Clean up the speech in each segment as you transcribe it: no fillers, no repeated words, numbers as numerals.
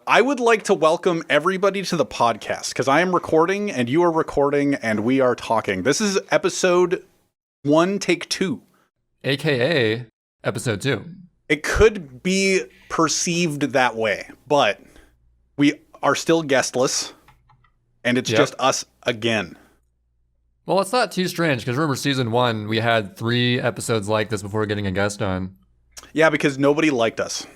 I would like to welcome everybody to the podcast because I am recording and you are recording and we are talking. This is episode 1, take 2. AKA episode 2. It could be perceived that way, but we are still guestless and it's just us again. Well, it's not too strange because remember season 1, we had 3 episodes like this before getting a guest on. Yeah, because nobody liked us.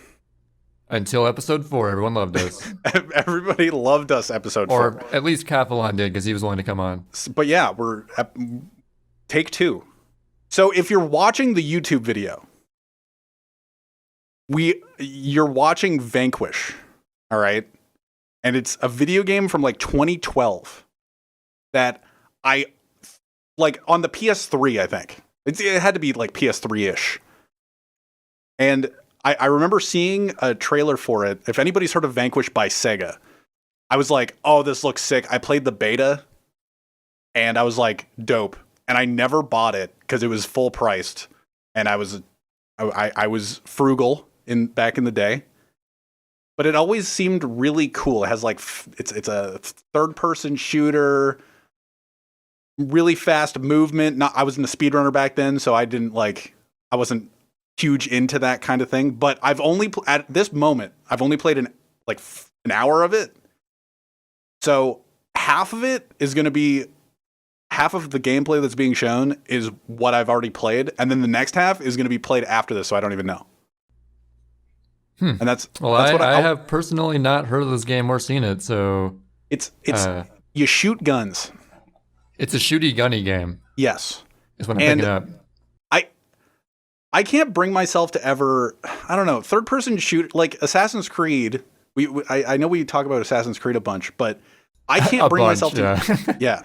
Until episode 4, everyone loved us. Everybody loved us episode 4. Or at least Capelon did because he was willing to come on. But yeah, we're take 2. So if you're watching the YouTube video, you're watching Vanquish, all right? And it's a video game from like 2012 that I like on the PS3, I think. It had to be like PS3-ish. And I remember seeing a trailer for it. If anybody's heard of Vanquish by Sega, I was like, oh, this looks sick. I played the beta and I was like, dope. And I never bought it because it was full priced. And I was frugal back in the day. But it always seemed really cool. It has like, it's a third person shooter, really fast movement. I wasn't a speedrunner back then, so I wasn't huge into that kind of thing, but at this moment I've only played an hour of it. So half of the gameplay that's being shown is what I've already played, and then the next half is going to be played after this, so I don't even know. And that's what I have personally not heard of this game or seen it, so it's you shoot guns. It's a shooty gunny game. Yes. Is what I'm picking up. I can't bring myself to ever, I don't know, third-person shoot, like Assassin's Creed. I know we talk about Assassin's Creed a bunch, but I can't bring myself to... Yeah.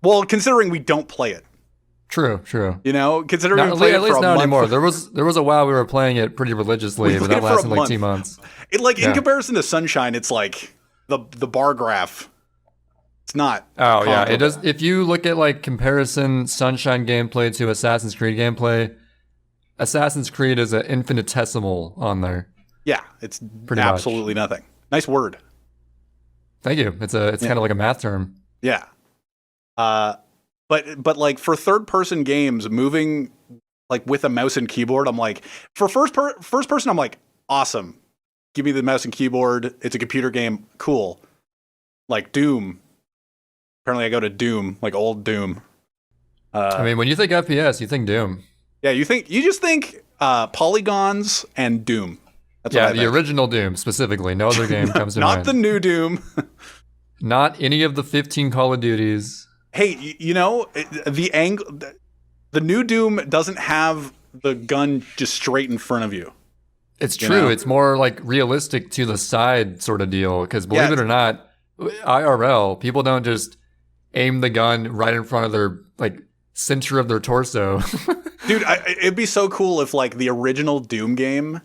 Well, considering we don't play it. True. You know, considering we played it for a month. At least not anymore. There was a while we were playing it pretty religiously, but that lasted like 2 months. In comparison to Sunshine, it's like the bar graph. It's not. Oh, yeah. It does. If you look at like comparison Sunshine gameplay to Assassin's Creed gameplay, Assassin's Creed is an infinitesimal on there. Yeah, it's pretty absolutely nothing. Nice word. Thank you. It's kind of like a math term. Yeah. But like for third person games, moving like with a mouse and keyboard, I'm like, for first person, I'm like, awesome. Give me the mouse and keyboard. It's a computer game. Cool. Like Doom. Apparently I go to Doom, like old Doom. I mean, when you think FPS, you think Doom. Yeah, you just think polygons and Doom. That's what I think. The original Doom specifically. No other game comes to mind. Not the new Doom. Not any of the 15 Call of Duties. Hey, you know, the new Doom doesn't have the gun just straight in front of you. It's true. You know? It's more like realistic to the side sort of deal. Because believe it or not, IRL, people don't just aim the gun right in front of their center of their torso. Dude, it'd be so cool if like the original Doom game,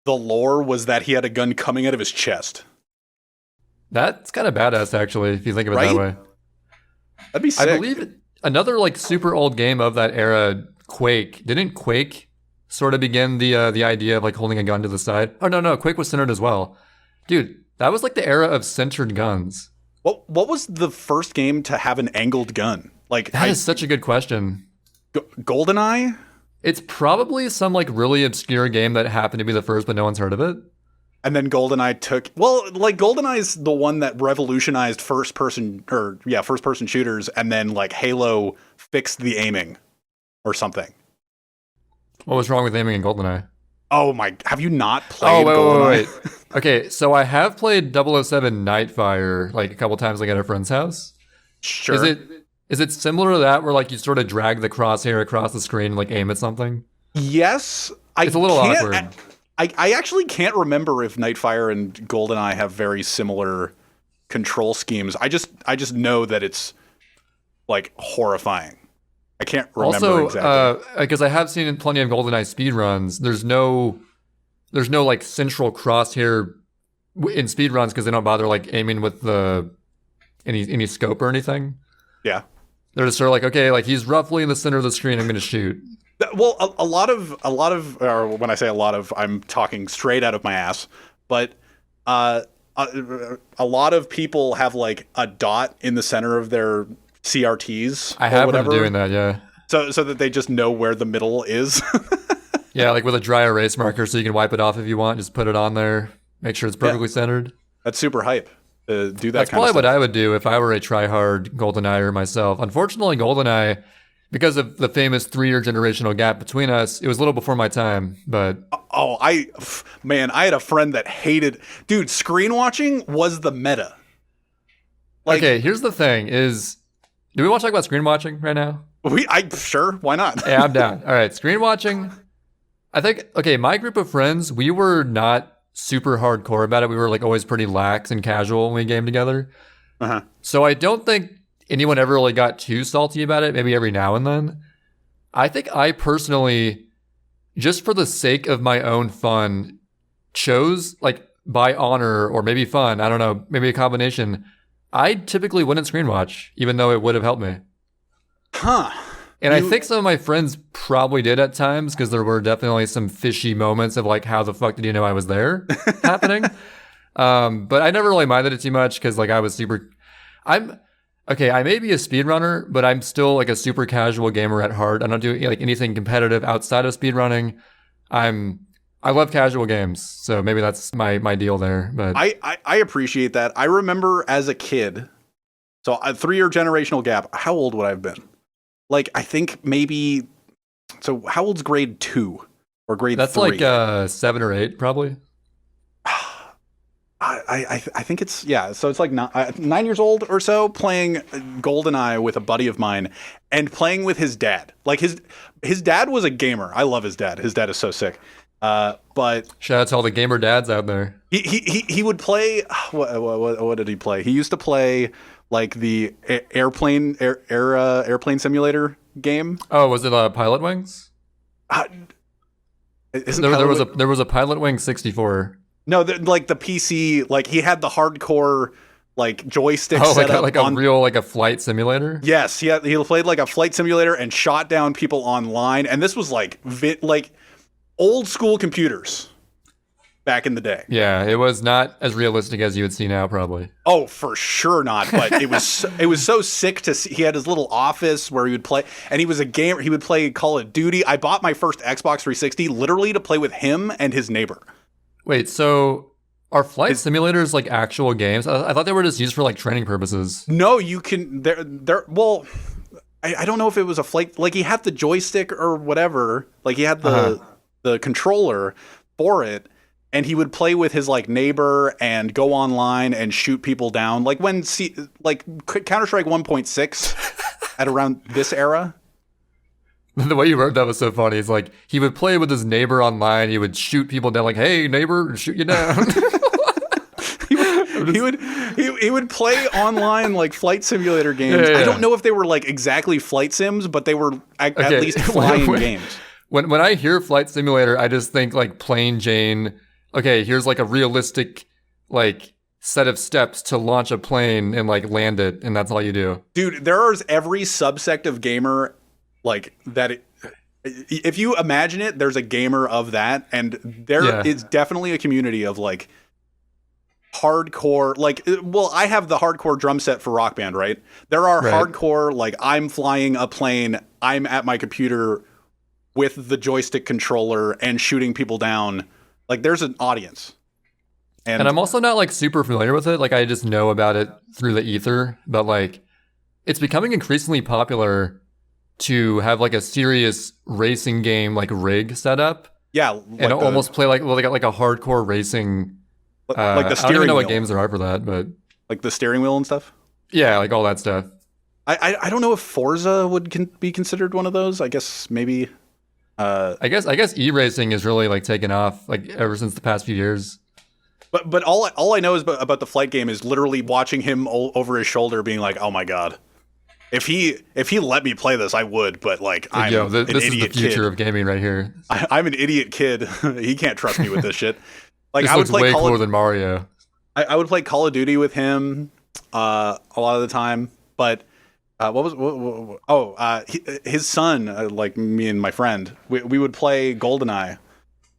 the lore was that he had a gun coming out of his chest. That's kind of badass, actually, if you think of it that way. That'd be sick. I believe another like super old game of that era, Quake. Didn't Quake sort of begin the idea of like holding a gun to the side? Oh no, Quake was centered as well. Dude, that was like the era of centered guns. What was the first game to have an angled gun? Like that is such a good question. Goldeneye? It's probably some like really obscure game that happened to be the first, but no one's heard of it. And then Goldeneye Goldeneye's the one that revolutionized first person shooters, and then like Halo fixed the aiming or something. What was wrong with aiming in Goldeneye? Oh my, have you not played Goldeneye? Wait. Okay, so I have played 007 Nightfire like a couple times like at a friend's house. Sure. Is it similar to that where like you sort of drag the crosshair across the screen and like aim at something? Yes. It's a little awkward. I actually can't remember if Nightfire and Goldeneye have very similar control schemes. I just know that it's like horrifying. I can't remember exactly. Because I have seen plenty of Goldeneye speedruns. There's no like central crosshair in speedruns because they don't bother like aiming with any scope or anything. Yeah. They're just sort of like, okay, like he's roughly in the center of the screen, I'm going to shoot. Well, a lot of, or when I say a lot of, I'm talking straight out of my ass, but a a lot of people have like a dot in the center of their CRTs. I have been doing that, yeah. So that they just know where the middle is. Yeah, like with a dry erase marker, so you can wipe it off if you want. Just put it on there. Make sure it's perfectly centered. That's super hype. Do that. That's kind of probably stuff. what I would do if I were a try-hard Goldeneyer myself. Unfortunately, Goldeneye, because of the famous 3-year generational gap between us, it was a little before my time. But I had a friend that hated. Dude, screen watching was the meta. Like, okay, here's the thing: do we want to talk about screen watching right now? Sure, why not? Yeah, I'm down. All right, screen watching. I think, okay, my group of friends, we were not super hardcore about it. We were like always pretty lax and casual when we game together. Uh-huh. So I don't think anyone ever really got too salty about it, maybe every now and then. I think I personally, just for the sake of my own fun, chose, like, by honor or maybe fun, I don't know, maybe a combination. I typically wouldn't screen watch, even though it would have helped me. Huh. And I think some of my friends probably did at times, because there were definitely some fishy moments of like, how the fuck did you know I was there happening? But I never really minded it too much, because like I was I may be a speedrunner, but I'm still like a super casual gamer at heart. I don't do like anything competitive outside of speedrunning. I love casual games, so maybe that's my deal there. But I appreciate that. I remember as a kid, so a 3-year generational gap. How old would I have been? Like, I think maybe. So how old's grade 2 or grade 3? That's like 7 or 8, probably. I think it's, yeah. So it's like 9 years old or so, playing Goldeneye with a buddy of mine and playing with his dad. Like his dad was a gamer. I love his dad. His dad is so sick. But Shout out to all the gamer dads out there. He would play. What did he play? He used to play like the airplane simulator game. Oh, was it Pilot Wings? There was a Pilot Wing 64. No, like the PC, like he had the hardcore like joystick set setup like a real like a flight simulator. Yes, he played like a flight simulator and shot down people online, and this was like old school computers back in the day. Yeah, it was not as realistic as you would see now, probably. Oh, for sure not. But it was so sick to see. He had his little office where he would play, and he was a gamer. He would play Call of Duty. I bought my first Xbox 360 literally to play with him and his neighbor. Wait, so are flight simulators like actual games? I thought they were just used for like training purposes. No, you can. Well, I don't know if it was a flight. Like he had the joystick or whatever. Like he had the controller for it, and he would play with his like neighbor and go online and shoot people down. Like when Counter-Strike 1.6 at around this era. The way you wrote that was so funny. It's like he would play with his neighbor online. He would shoot people down, like, "Hey, neighbor, shoot you down." he would play online like flight simulator games. Yeah. I don't know if they were like exactly flight sims, but they were at least flying games. When I hear flight simulator, I just think like plain Jane. Okay, here's like a realistic like set of steps to launch a plane and like land it, and that's all you do. Dude, there is every subsect of gamer like that. If you imagine it, there's a gamer of that, and there is definitely a community of like hardcore. Like, well, I have the hardcore drum set for Rock Band, right? There are hardcore like I'm flying a plane, I'm at my computer with the joystick controller and shooting people down. Like, there's an audience. And I'm also not like super familiar with it. Like, I just know about it through the ether, but like it's becoming increasingly popular to have like a serious racing game like rig set up. Yeah, and almost play like a hardcore racing. Like the steering wheel. I don't even know what games there are for that, but like the steering wheel and stuff. Yeah, like all that stuff. I don't know if Forza would be considered one of those. I guess maybe. I guess e-racing is really like taken off like ever since the past few years. But all I know is about the flight game is literally watching him over his shoulder, being like, "Oh my god, if he let me play this, I would." But like, I'm an idiot kid. This is the future of gaming right here. I'm an idiot kid. He can't trust me with this shit. Like, this looks way cooler than Mario. I would play Call of Duty with him a lot of the time, but his son, like me and my friend, we would play Goldeneye,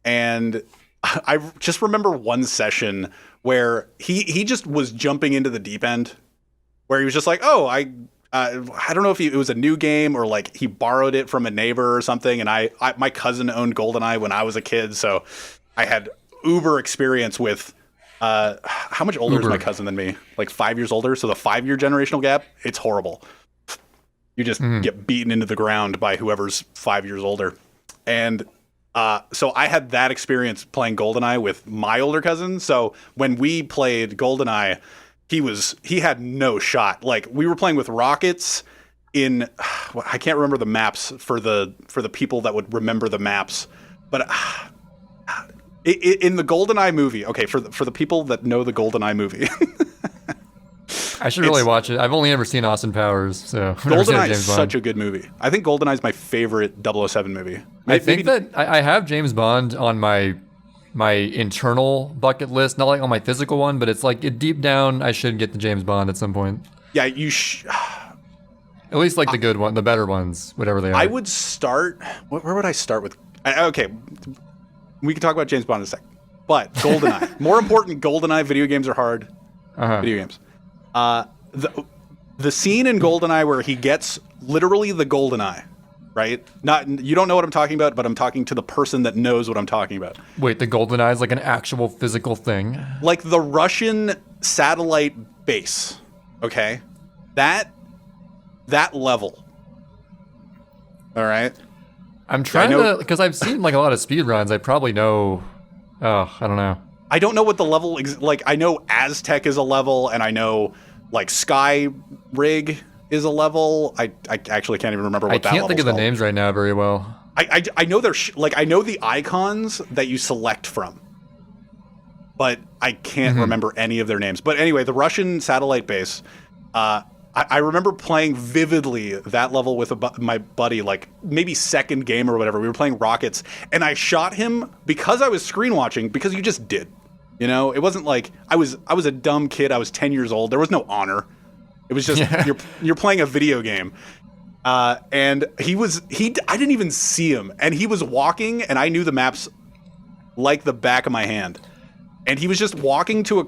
and I just remember one session where he just was jumping into the deep end, where he was just like, oh, I don't know if it was a new game or like he borrowed it from a neighbor or something. And my cousin owned Goldeneye when I was a kid, so I had uber experience with. How much older is my cousin than me? Like 5 years older. So the 5-year generational gap, it's horrible. You just get beaten into the ground by whoever's 5 years older. And so I had that experience playing Goldeneye with my older cousin. So when we played Goldeneye, he had no shot. Like we were playing with rockets in, I can't remember the maps for the people that would remember the maps, but in the Goldeneye movie, okay, for the people that know the Goldeneye movie. I should really watch it. I've only ever seen Austin Powers, so Goldeneye is such a good movie. I think Goldeneye is my favorite 007 movie. I think that I have James Bond on my internal bucket list, not like on my physical one, but it's like deep down I should get the James Bond at some point. Yeah, at least like the good one, the better ones, whatever they are. I would start. Where would I start with? Okay, we can talk about James Bond in a sec. But Goldeneye, more important. Goldeneye video games are hard. Video games. The scene in Goldeneye where he gets literally the Goldeneye, right? You don't know what I'm talking about, but I'm talking to the person that knows what I'm talking about. Wait, the Goldeneye is like an actual physical thing? Like the Russian satellite base, okay? That level. All right? I'm trying to, because I've seen like a lot of speed runs. I probably know, I don't know. I don't know what the level like. I know Aztec is a level, and I know like Sky Rig is a level. I actually can't even remember what that level is. I can't think of the names right now very well. I know they're like I know the icons that you select from, but I can't remember any of their names. But anyway, the Russian satellite base. I remember playing vividly that level with my buddy, like maybe second game or whatever. We were playing Rockets, and I shot him because I was screen watching, because you just did. You know, it wasn't like I was a dumb kid. I was 10 years old. There was no honor. It was just you're playing a video game. And I didn't even see him, and he was walking, and I knew the maps like the back of my hand. And he was just walking to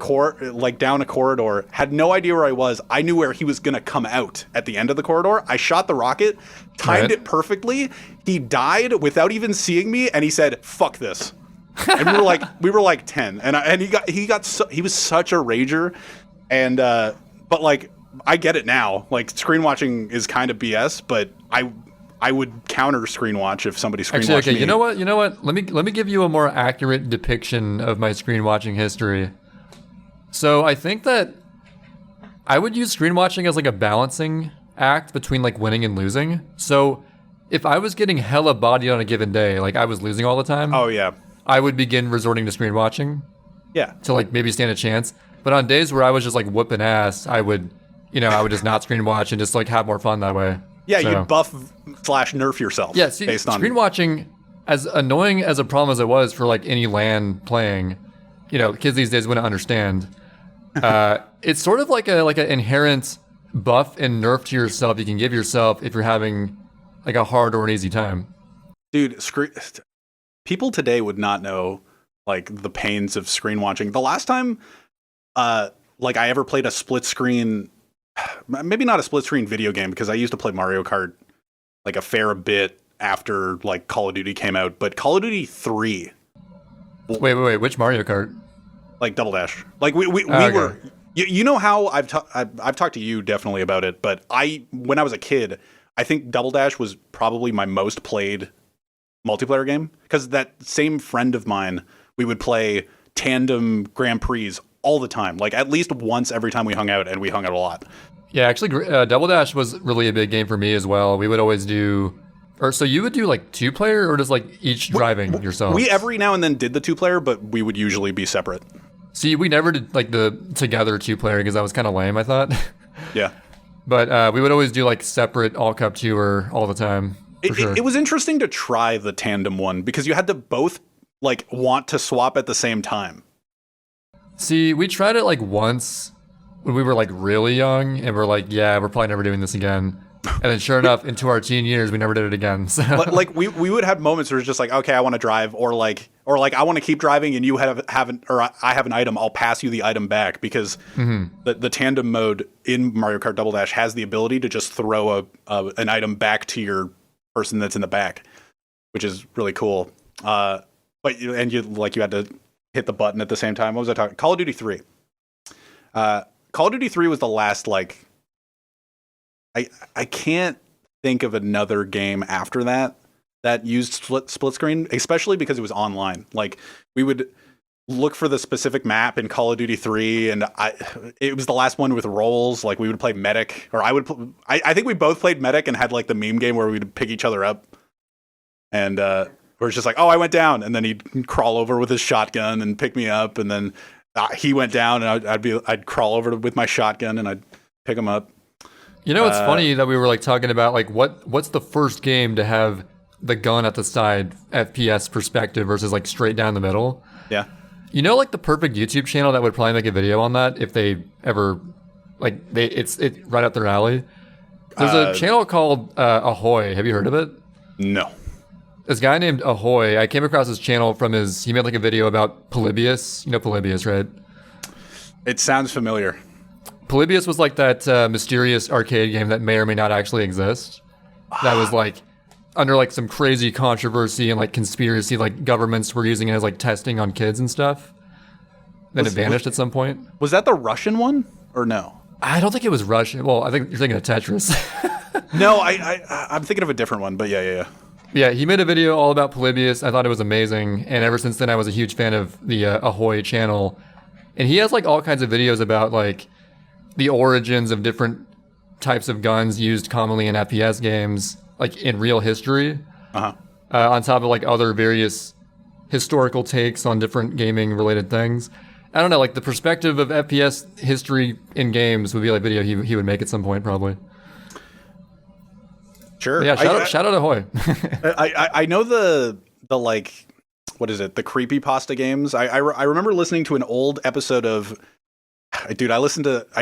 down a corridor, had no idea where I was. I knew where he was going to come out at the end of the corridor. I shot the rocket, timed it perfectly. He died without even seeing me, and he said, "Fuck this." And we were like 10. And he was such a rager. And but like I get it now. Like screen watching is kind of BS, but I would counter screen watch if somebody screen watched me. You know what? Let me give you a more accurate depiction of my screen watching history. So I think that I would use screen watching as like a balancing act between like winning and losing. So if I was getting hella bodied on a given day, like I was losing all the time. Oh yeah. I would begin resorting to screen watching. Yeah. To like maybe stand a chance. But on days where I was just like whooping ass, I would just not screen watch and just like have more fun that way. Yeah, so you'd buff/nerf yourself. Yeah, see, based on screen watching, as annoying as a problem as it was for like any LAN playing, kids these days wouldn't understand. It's sort of like an inherent buff and nerf to yourself you can give yourself if you're having like a hard or an easy time. Dude, people today would not know like the pains of screen watching. The last time, like I ever played a split screen. Maybe not a split screen video game, because I used to play Mario Kart like a fair bit after like Call of Duty came out, but Call of Duty 3. Wait, which Mario Kart? Like Double Dash. Like we were. You know how I've talked to you definitely about it, but when I was a kid, I think Double Dash was probably my most played multiplayer game, because that same friend of mine, we would play tandem Grand Prix all the time, like at least once every time we hung out, and we hung out a lot. Yeah, actually, Double Dash was really a big game for me as well. We would always do, so you would do like 2-player, or just like each driving yourself? We every now and then did the 2-player, but we would usually be separate. See, we never did like the together 2-player, because that was kind of lame, I thought. Yeah. But we would always do like separate all cup tour all the time. It was interesting to try the tandem one, because you had to both like want to swap at the same time. See, we tried it like once when we were like really young, and we're like, yeah, we're probably never doing this again. And then sure enough, into our teen years, we never did it again. So. Like we would have moments where it's just like, okay, I want to drive, or like or like I want to keep driving and you I have an item, I'll pass you the item back, because the tandem mode in Mario Kart Double Dash has the ability to just throw an item back to your person that's in the back, which is really cool. But you had to hit the button at the same time. What was I talking? Call of Duty 3. Call of Duty 3 was the last, like, I can't think of another game after that used split screen, especially because it was online. Like, we would look for the specific map in Call of Duty 3, and it was the last one with roles. Like, we would play Medic, or I think we both played Medic and had like the meme game where we'd pick each other up. And where it's just like, oh, I went down, and then he'd crawl over with his shotgun and pick me up, and then he went down, and I'd crawl over with my shotgun and I'd pick him up. You know, it's funny that we were like talking about like what's the first game to have the gun at the side FPS perspective versus like straight down the middle. Yeah. You know, like the perfect YouTube channel that would probably make a video on that if they ever it's right up their alley. There's a channel called Ahoy. Have you heard of it? No. This guy named Ahoy, I came across his channel from he made like a video about Polybius. You know Polybius, right? It sounds familiar. Polybius was like that mysterious arcade game that may or may not actually exist. That was like under like some crazy controversy and like conspiracy, like governments were using it as like testing on kids and stuff. Then it vanished at some point. Was that the Russian one or no? I don't think it was Russian. Well, I think you're thinking of Tetris. No, I'm thinking of a different one, but yeah. Yeah, he made a video all about Polybius. I thought it was amazing. And ever since then, I was a huge fan of the Ahoy channel. And he has like all kinds of videos about like the origins of different types of guns used commonly in FPS games, like in real history. On top of like other various historical takes on different gaming related things. I don't know, like the perspective of FPS history in games would be like a video he would make at some point, probably. Sure. But yeah, shout out Ahoy. I know the like, what is it? The creepypasta games. I remember listening to an old episode of, dude, I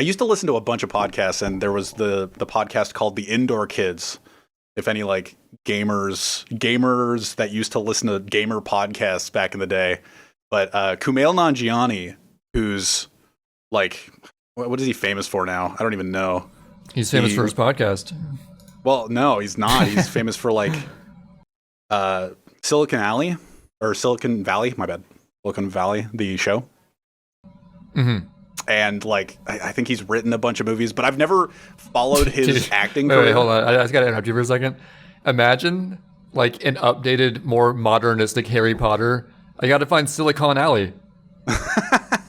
used to listen to a bunch of podcasts, and there was the podcast called The Indoor Kids. If any like gamers that used to listen to gamer podcasts back in the day. But Kumail Nanjiani, who's like, what is he famous for now? I don't even know. He's famous for his podcast. Well, no, he's not. He's famous for like Silicon Alley or Silicon Valley. My bad. Silicon Valley, the show. Mm-hmm. And like, I think he's written a bunch of movies, but I've never followed his acting wait, career. Wait, hold on. I just got to interrupt you for a second. Imagine like an updated, more modernistic Harry Potter. I got to find Silicon Alley.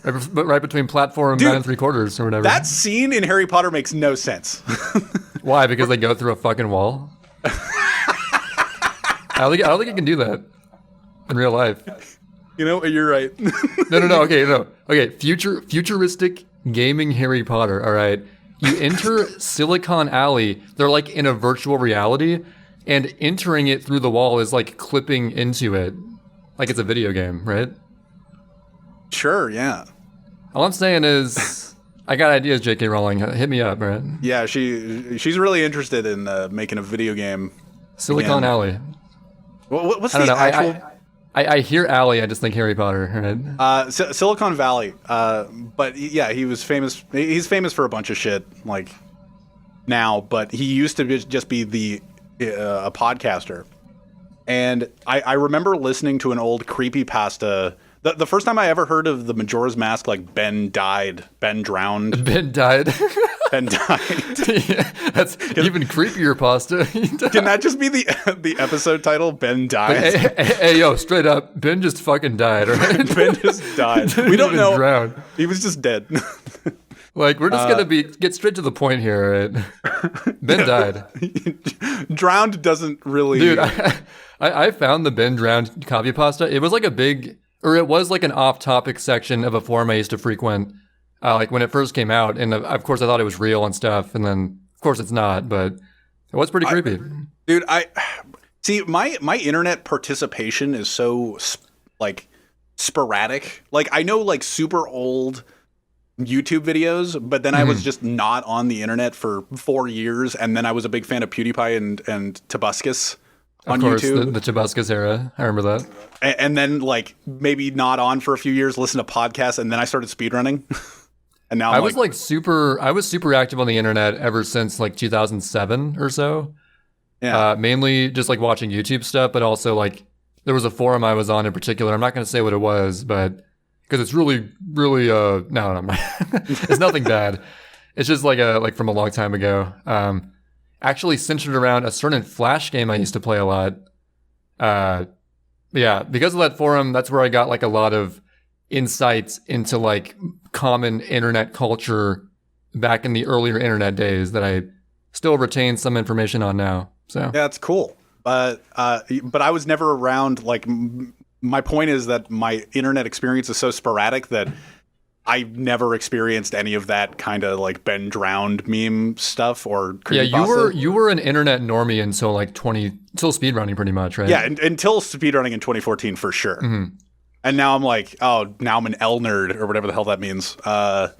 right between platform 9 3/4 or whatever. That scene in Harry Potter makes no sense. Why? Because they go through a fucking wall? I don't think you can do that in real life. You know, you're right. No. Okay. Futuristic gaming Harry Potter. All right. You enter Silicon Alley. They're like in a virtual reality, and entering it through the wall is like clipping into it, like it's a video game, right? Sure. Yeah. All I'm saying is, I got ideas, J.K. Rowling. Hit me up, right? Yeah, she's really interested in making a video game. Silicon again. Alley. What's the actual? I hear Alley, I just think Harry Potter, right? Silicon Valley. But yeah, he was famous. He's famous for a bunch of shit, like now. But he used to just be a podcaster. And I remember listening to an old creepypasta. The first time I ever heard of the Majora's Mask, like Ben drowned. Ben died. Ben died. Yeah, that's even creepier pasta. Can that just be the episode title? Ben died. Hey, yo, straight up, Ben just fucking died. Right? Ben just died. We don't know. Drowned. He was just dead. Like, we're just gonna get straight to the point here. Right? Ben died. Drowned doesn't really. Dude, I found the Ben drowned copy pasta. It was like it was like an off-topic section of a forum I used to frequent, like when it first came out. And of course, I thought it was real and stuff. And then, of course, it's not. But it was pretty creepy. Dude, see my internet participation is so like sporadic. Like I know like super old YouTube videos, but then I was just not on the internet for 4 years, and then I was a big fan of PewDiePie and Tobuscus. on Of course, YouTube. the Chubuscus era. I remember that. And then like maybe not on for a few years, listen to podcasts, and then I started speedrunning. And now I was super active on the internet ever since like 2007 or so. Yeah. Mainly just like watching YouTube stuff, but also like there was a forum I was on in particular. I'm not going to say what it was, but because it's really, no, I'm not. It's nothing bad. It's just like from a long time ago. Actually centered around a certain Flash game I used to play a lot. Yeah, because of that forum, that's where I got like a lot of insights into like common internet culture back in the earlier internet days that I still retain some information on now. So yeah, it's cool. But I was never around. Like my point is that my internet experience is so sporadic that I never experienced any of that kind of like Ben drowned meme stuff or creepypasta. Yeah, you were an internet normie until until speedrunning pretty much, right? Yeah, until speedrunning in 2014 for sure. Mm-hmm. And now I'm like, oh, now I'm an L nerd or whatever the hell that means. But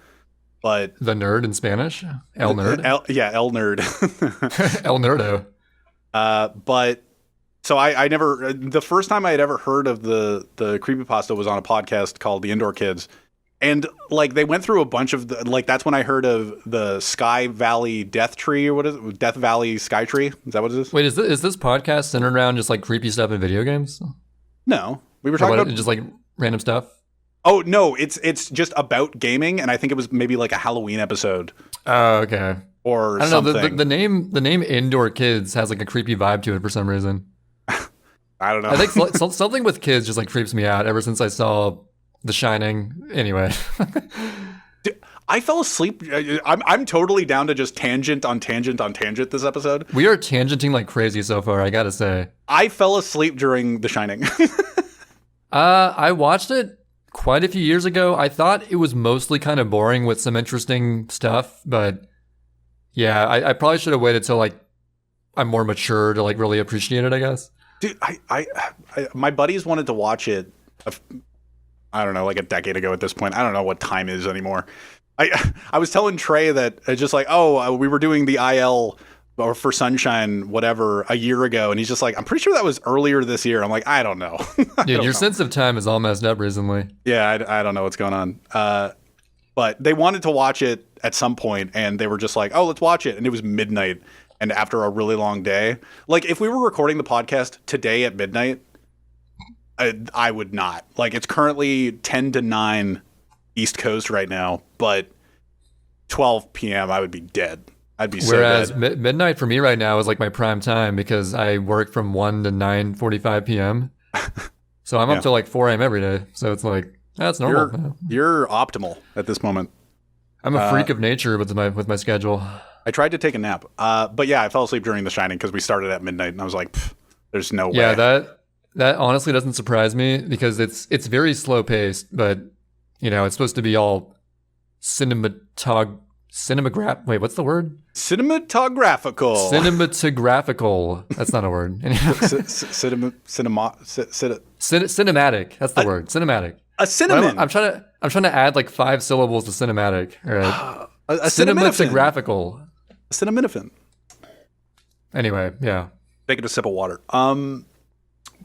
the nerd in Spanish, El nerd. L nerd. El nerdo. But so I never. The first time I had ever heard of the creepypasta was on a podcast called The Indoor Kids. And like they went through a bunch of that's when I heard of the Sky Valley Death Tree or what is it? Death Valley Sky Tree? Is that what it is? Wait, is this podcast centered around just like creepy stuff in video games? No, we were talking about just like random stuff. Oh no, it's just about gaming, and I think it was maybe like a Halloween episode. Oh, okay. Or I don't something. know. The name Indoor Kids has like a creepy vibe to it for some reason. I don't know. I think something with kids just like creeps me out ever since I saw The Shining. Anyway. I fell asleep. I'm totally down to just tangent on tangent on tangent this episode. We are tangenting like crazy so far, I gotta say. I fell asleep during The Shining. I watched it quite a few years ago. I thought it was mostly kind of boring with some interesting stuff, but yeah, I probably should have waited till like I'm more mature to like really appreciate it, I guess. Dude, I my buddies wanted to watch it. I don't know, like a decade ago at this point. I don't know what time it is anymore. I was telling Trey that it's just like, we were doing the IL or for Sunshine, whatever, a year ago. And he's just like, I'm pretty sure that was earlier this year. I'm like, I don't know. Dude, your sense of time is all messed up recently. Yeah, I don't know what's going on. But they wanted to watch it at some point, and they were just like, let's watch it. And it was midnight. And after a really long day, like if we were recording the podcast today at midnight, I would not. Like it's currently 10 to 9 East Coast right now, but 12 p.m. I would be dead. I'd be so Whereas dead. midnight for me right now is like my prime time because I work from 1 to 9:45 p.m. So I'm up till like 4 a.m. every day. So it's like that's normal. You're optimal at this moment. I'm a freak of nature with my schedule. I tried to take a nap, but yeah, I fell asleep during The Shining because we started at midnight, and I was like, "There's no way." Yeah, that honestly doesn't surprise me because it's very slow paced, but you know it's supposed to be all cinematograph. Wait, what's the word? Cinematographical. Cinematographical. That's not a word. Cinematic. That's the word. Cinematic. A cinnamon. I'm trying to add like 5 syllables to cinematic. All right. a Cinematographical. Acetaminophen. Anyway, yeah. Taking a sip of water.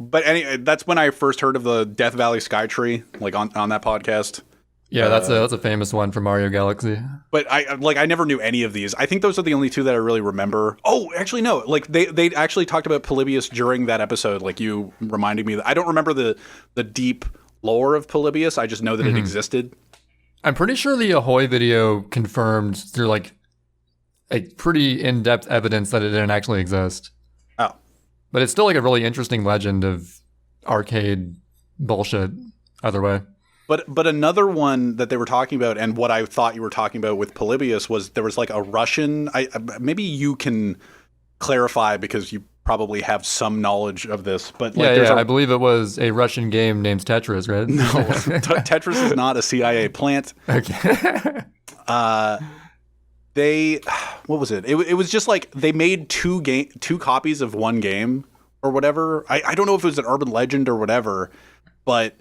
But anyway, that's when I first heard of the Death Valley Sky Tree, like on that podcast. Yeah, that's a famous one from Mario Galaxy. But I never knew any of these. I think those are the only two that I really remember. Oh, actually no. Like they actually talked about Polybius during that episode. Like you reminding me that I don't remember the deep lore of Polybius. I just know that it existed. I'm pretty sure the Ahoy video confirmed through like a pretty in-depth evidence that it didn't actually exist. Oh. But it's still like a really interesting legend of arcade bullshit either way. But another one that they were talking about, and what I thought you were talking about with Polybius, was there was like a Russian. Maybe you can clarify because you probably have some knowledge of this. But like, I believe it was a Russian game named Tetris, right? No, Tetris is not a CIA plant. Okay. What was it? It was just like they made two copies of one game or whatever. I don't know if it was an urban legend or whatever, but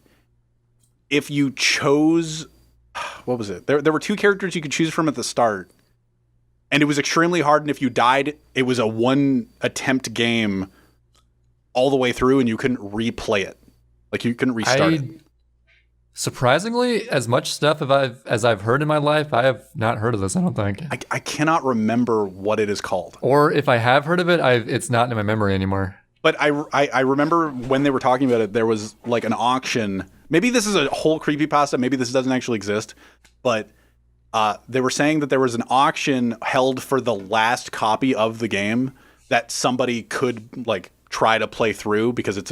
if you chose, what was it? There were 2 characters you could choose from at the start, and it was extremely hard. And if you died, it was a 1 attempt game all the way through and you couldn't replay it. Like you couldn't restart it. Surprisingly, as much stuff as I've heard in my life, I have not heard of this, I don't think. I cannot remember what it is called. Or if I have heard of it, it's not in my memory anymore. But I remember when they were talking about it, there was like an auction. Maybe this is a whole creepypasta. Maybe this doesn't actually exist. But they were saying that there was an auction held for the last copy of the game that somebody could like try to play through because it's,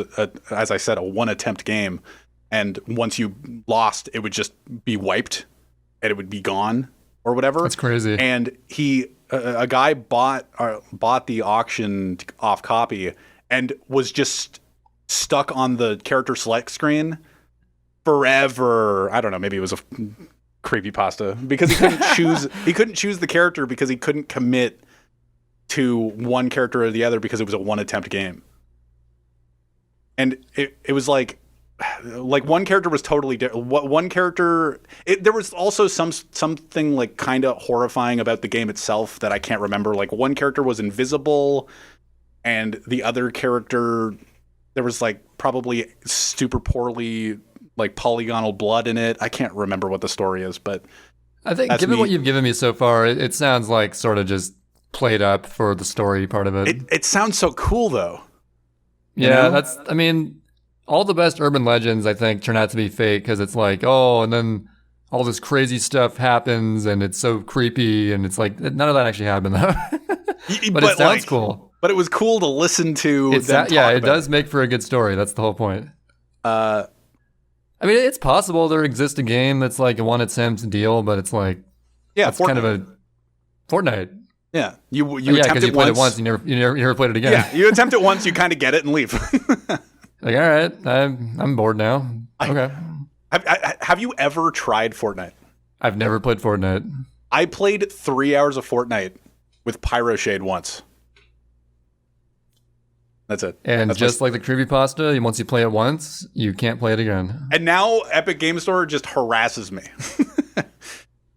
as I said, a one attempt game. And once you lost, it would just be wiped and it would be gone or whatever. That's crazy. And a guy bought the auction off copy and was just stuck on the character select screen forever. I don't know. Maybe it was a creepypasta because he couldn't choose. He couldn't choose the character because he couldn't commit to one character or the other because it was a one attempt game. And it was like one character was totally different. One character, there was also something like kind of horrifying about the game itself that I can't remember. Like one character was invisible, and the other character, there was like probably super poorly like polygonal blood in it. I can't remember what the story is, but I think given what you've given me so far, it sounds like sort of just played up for the story part of it. It sounds so cool though. Yeah, I mean, all the best urban legends, I think, turn out to be fake because it's like, oh, and then all this crazy stuff happens and it's so creepy and it's like, none of that actually happened though. but it sounds cool. But it was cool to listen to them talk it about does make for a good story. That's the whole point. I mean, it's possible there exists a game that's like a one attempt deal, but it's like, it's kind of a Fortnite. Yeah, you because you played it once, you never played it again. Yeah, you attempt it once, you kind of get it and leave. Like, all right, I'm bored now. Okay. Have you ever tried Fortnite? I've never played Fortnite. I played 3 hours of Fortnite with Pyroshade once. That's it. And just like the creepypasta, once you play it once, you can't play it again. And now Epic Game Store just harasses me.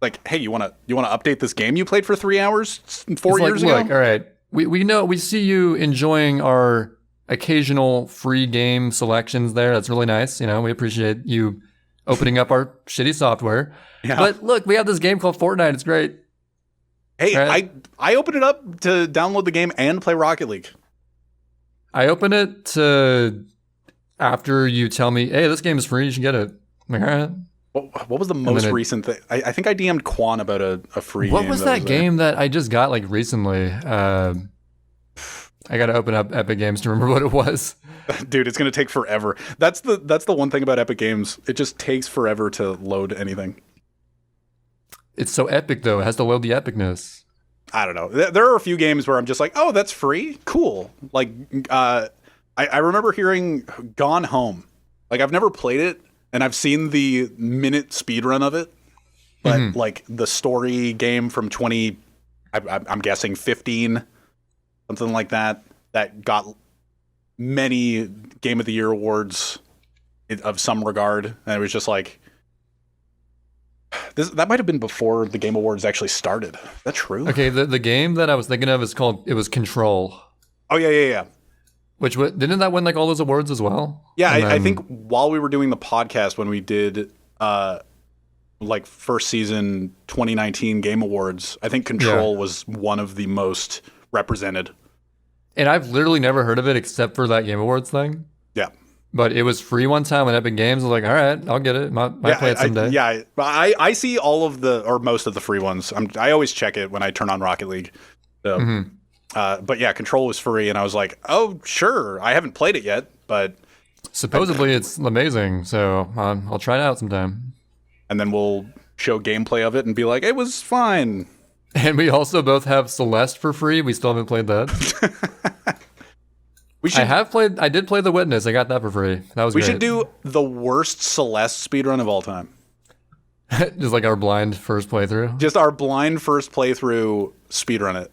Like, hey, you want to update this game you played for 3 hours 4 years ago? Look, all right, we see you enjoying our occasional free game selections there. That's really nice. We appreciate you opening up our shitty software. Yeah. But look, we have this game called Fortnite. It's great. Hey, right? I opened it up to download the game and play Rocket League. I open it to after you tell me, hey, this game is free, you should get it. I'm like, all right. What was the most recent thing? I think I DM'd Quan about a free game. What was that game that I just got like recently? I got to open up Epic Games to remember what it was. Dude, it's going to take forever. That's the one thing about Epic Games. It just takes forever to load anything. It's so epic, though. It has to load the epicness. I don't know. There are a few games where I'm just like, oh, that's free? Cool. Like, I remember hearing Gone Home. Like, I've never played it, and I've seen the minute speedrun of it. But, like, the story game from I'm guessing 15, something like that got many Game of the Year awards of some regard. And it was just like, that might have been before the Game Awards actually started. Is that true? Okay, the game that I was thinking of was Control. Oh, yeah. Which didn't that win like all those awards as well? Yeah, I think while we were doing the podcast when we did like first season 2019 Game Awards, I think Control was one of the most represented. And I've literally never heard of it except for that Game Awards thing. Yeah. But it was free one time on Epic Games. I was like, all right, I'll get it. Might play it someday. I see all of or most of the free ones. I always check it when I turn on Rocket League. So, but yeah, Control was free, and I was like, oh, sure. I haven't played it yet, but supposedly it's amazing. So I'll try it out sometime. And then we'll show gameplay of it and be like, it was fine. And we also both have Celeste for free. We still haven't played that. I did play The Witness. I got that for free. That was great. We should do the worst Celeste speedrun of all time. Just like our blind first playthrough? Just our blind first playthrough, speedrun it.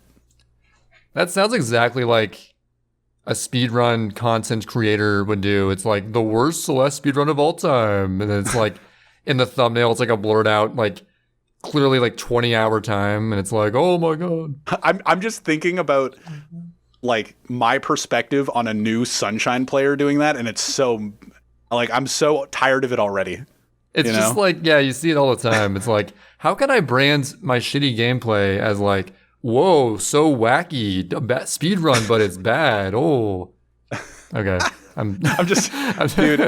That sounds exactly like a speedrun content creator would do. It's like the worst Celeste speedrun of all time. And it's like in the thumbnail, it's like a blurred out, like clearly like 20-hour time. And it's like, oh my God. I'm just thinking about like my perspective on a new Sunshine player doing that, and it's so like I'm so tired of it already. It's just like, yeah, you see it all the time. It's like, how can I brand my shitty gameplay as like, whoa, so wacky, speed run, but it's bad. Oh, okay. I'm just, dude.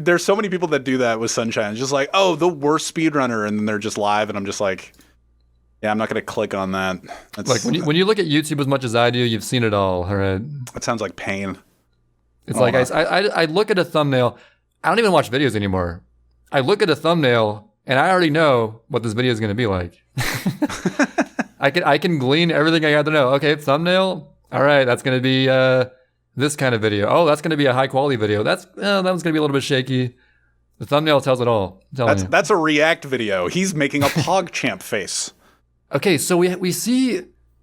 There's so many people that do that with Sunshine. It's just like, oh, the worst speedrunner, and then they're just live, and I'm just like, yeah, I'm not gonna click on that. That's, like when you look at YouTube as much as I do, you've seen it all. All right. That sounds like pain. It's like I look at a thumbnail. I don't even watch videos anymore. I look at a thumbnail and I already know what this video is going to be like. I can glean everything I got to know. Okay, thumbnail. All right, that's going to be this kind of video. Oh, that's going to be a high quality video. That one's going to be a little bit shaky. The thumbnail tells it all. That's a React video. He's making a PogChamp face. Okay, so we see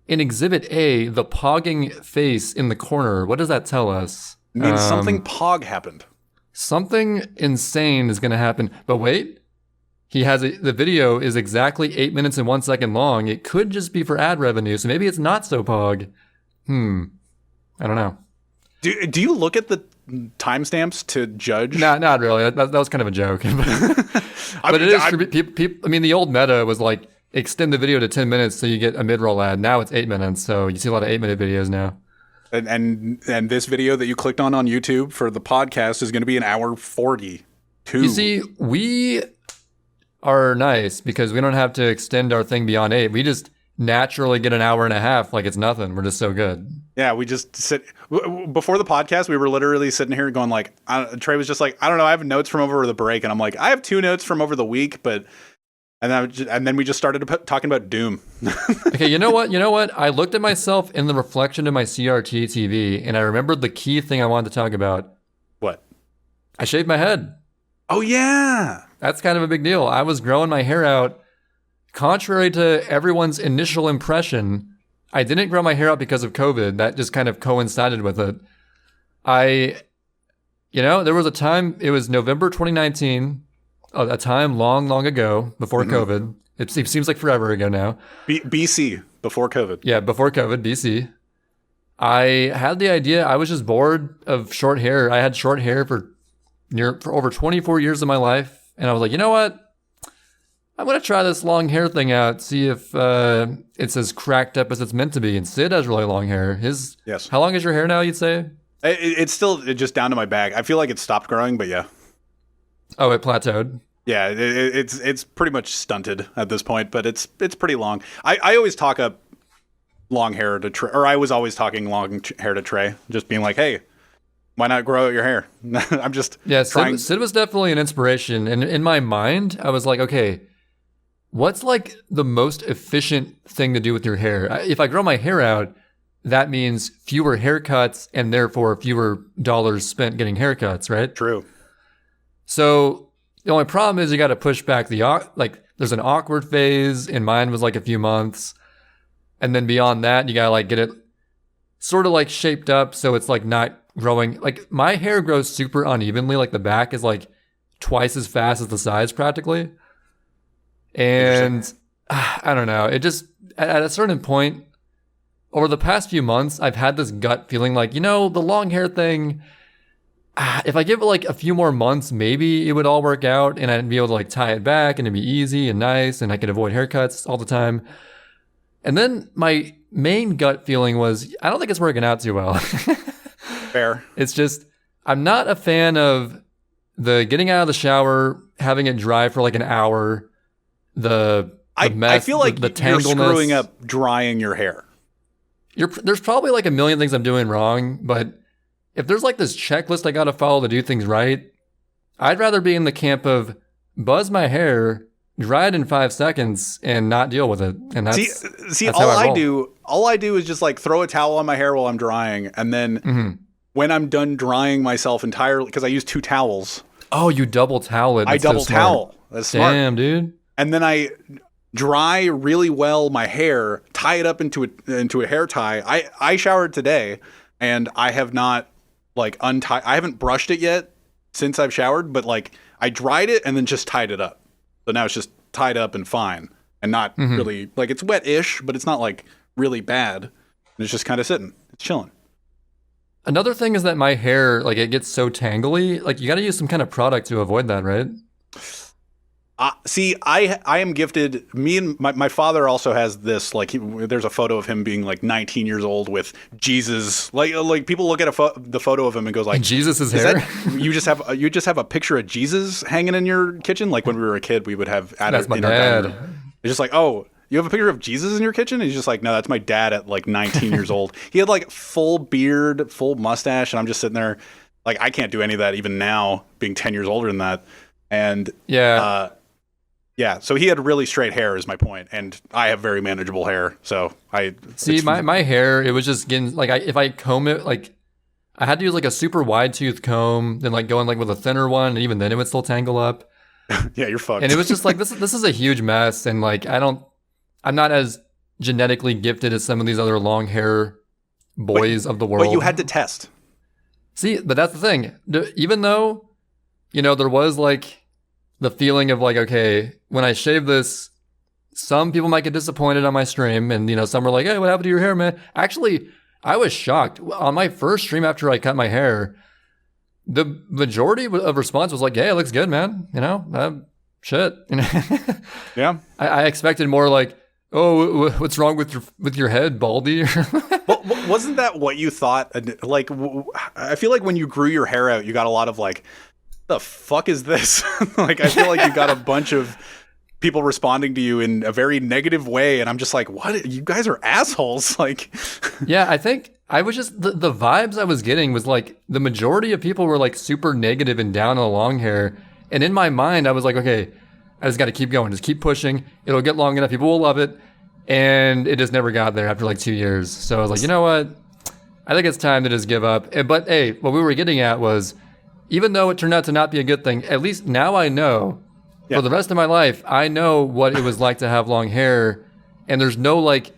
in Exhibit A the pogging face in the corner. What does that tell us? It means something pog happened. Something insane is going to happen. But wait, the video is exactly 8 minutes and 1 second long. It could just be for ad revenue, so maybe it's not so pog. I don't know. Do you look at the timestamps to judge? Not really. That was kind of a joke. But it is for people. I mean, the old meta was like, extend the video to 10 minutes so you get a mid-roll ad. Now it's 8 minutes, so you see a lot of 8-minute videos now. And this video that you clicked on YouTube for the podcast is going to be an hour 42. You see, we are nice because we don't have to extend our thing beyond 8. We just naturally get an hour and a half like it's nothing. We're just so good. Yeah, we just sit. Before the podcast, we were literally sitting here going like, Trey was just like, I don't know, I have notes from over the break. And I'm like, I have 2 notes from over the week, but... And then we just started talking about Doom. Okay, you know what? I looked at myself in the reflection of my CRT TV, and I remembered the key thing I wanted to talk about. What? I shaved my head. Oh, yeah. That's kind of a big deal. I was growing my hair out. Contrary to everyone's initial impression, I didn't grow my hair out because of COVID. That just kind of coincided with it. There was a time, it was November 2019, a time long, long ago, before COVID. It seems like forever ago now. BC, before COVID. Yeah, before COVID, BC. I had the idea, I was just bored of short hair. I had short hair for over 24 years of my life. And I was like, you know what? I'm going to try this long hair thing out, see if it's as cracked up as it's meant to be. And Sid has really long hair. Yes. How long is your hair now, you'd say? It's still just down to my back. I feel like it stopped growing, but yeah. Oh, it plateaued? Yeah, it's pretty much stunted at this point, but it's pretty long. I always talk up long hair to Trey, or I was always talking long hair to Trey, just being like, hey, why not grow out your hair? I'm just trying. Sid was definitely an inspiration. And in my mind, I was like, okay, what's like the most efficient thing to do with your hair? If I grow my hair out, that means fewer haircuts and therefore fewer dollars spent getting haircuts, right? True. So the only problem is you got to push back there's an awkward phase, and mine was like a few months. And then beyond that, you got to like get it sort of like shaped up so it's like not growing. Like my hair grows super unevenly. Like the back is like twice as fast as the sides practically. And I don't know. It just, at a certain point, over the past few months, I've had this gut feeling like, the long hair thing, if I give it like a few more months, maybe it would all work out and I'd be able to like tie it back and it'd be easy and nice and I could avoid haircuts all the time. And then my main gut feeling was, I don't think it's working out too well. Fair. It's just, I'm not a fan of the getting out of the shower, having it dry for like an hour, the mess, I feel like the you're tangleness. screwing up drying your hair. There's probably like a million things I'm doing wrong, but if there's like this checklist I got to follow to do things right, I'd rather be in the camp of buzz my hair, dry it in 5 seconds, and not deal with it. And that's all I do is just like throw a towel on my hair while I'm drying, and then when I'm done drying myself entirely, because I use 2 towels. Oh, you double towel it. I double towel. That's smart. Damn, dude. And then I dry really well my hair, tie it up into a hair tie. I showered today, and I have not like untied. I haven't brushed it yet since I've showered, but like I dried it and then just tied it up. So now it's just tied up and fine, and not really like it's wet-ish, but it's not like really bad. And it's just kind of sitting. It's chilling. Another thing is that my hair, like, it gets so tangly. Like, you got to use some kind of product to avoid that, right? See, I am gifted. Me and my father also has this. Like, there's a photo of him being like 19 years old with Jesus. Like people look at the photo of him and goes like, Jesus' hair. You just have a picture of Jesus hanging in your kitchen. Like when we were a kid, we would have That's my dad. It's just like, oh, you have a picture of Jesus in your kitchen? And he's just like, no, that's my dad at like 19 years old. He had like full beard, full mustache, and I'm just sitting there like, I can't do any of that even now, being 10 years older than that. And yeah, so he had really straight hair is my point, and I have very manageable hair. So my hair, it was just getting like if I comb it, like I had to use like a super wide tooth comb, then like going like with a thinner one, and even then it would still tangle up. Yeah, you're fucked. And it was just like this is a huge mess, and like I'm not as genetically gifted as some of these other long hair boys of the world. But you had to test. See, but that's the thing. Even though, there was like the feeling of like, okay, when I shave this, some people might get disappointed on my stream, and some were like, hey, what happened to your hair, man? Actually, I was shocked. On my first stream after I cut my hair, the majority of response was like, yeah, it looks good, man. Shit. Yeah. I expected more like, oh, what's wrong with your head, baldy? Well, wasn't that what you thought? Like, I feel like when you grew your hair out, you got a lot of like, the fuck is this? Like, I feel like you got a bunch of people responding to you in a very negative way, and I'm just like, what? You guys are assholes. Like, yeah, I think I was just the vibes I was getting was like the majority of people were like super negative and down on the long hair, and in my mind I was like, okay, I just got to keep going, just keep pushing. It'll get long enough, people will love it, and it just never got there after like 2 years. So I was like, you know what? I think it's time to just give up. But hey, what we were getting at was, even though it turned out to not be a good thing, at least now I know, for the rest of my life, I know what it was like to have long hair, and there's no like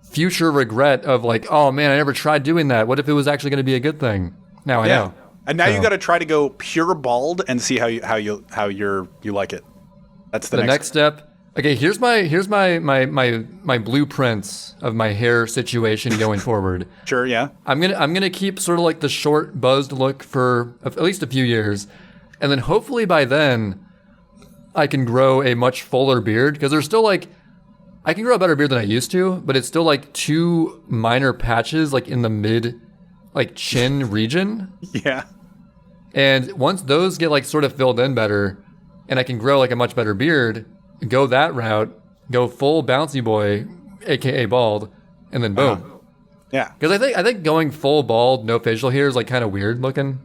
future regret of like, oh man, I never tried doing that. What if it was actually going to be a good thing? Now I know. And now you got to try to go pure bald and see how you like it. That's the next step. Okay, here's my blueprints of my hair situation going forward. Sure, yeah. I'm gonna keep sort of like the short buzzed look for at least a few years, and then hopefully by then I can grow a much fuller beard, because there's still like I can grow a better beard than I used to, but it's still like 2 minor patches like in the mid like chin region. Yeah. And once those get like sort of filled in better, and I can grow like a much better beard, go that route, go full bouncy boy, aka bald, and then boom. Yeah. Because I think going full bald, no facial hair is like kind of weird looking.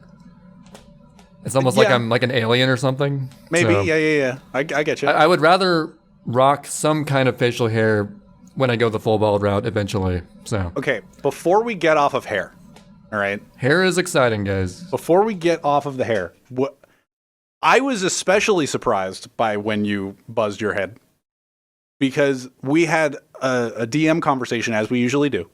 It's almost like I'm like an alien or something. Maybe, so, yeah. I get you. I would rather rock some kind of facial hair when I go the full bald route eventually. So okay, before we get off of hair, all right? Hair is exciting, guys. Before we get off of the hair, I was especially surprised by when you buzzed your head, because we had a DM conversation, as we usually do,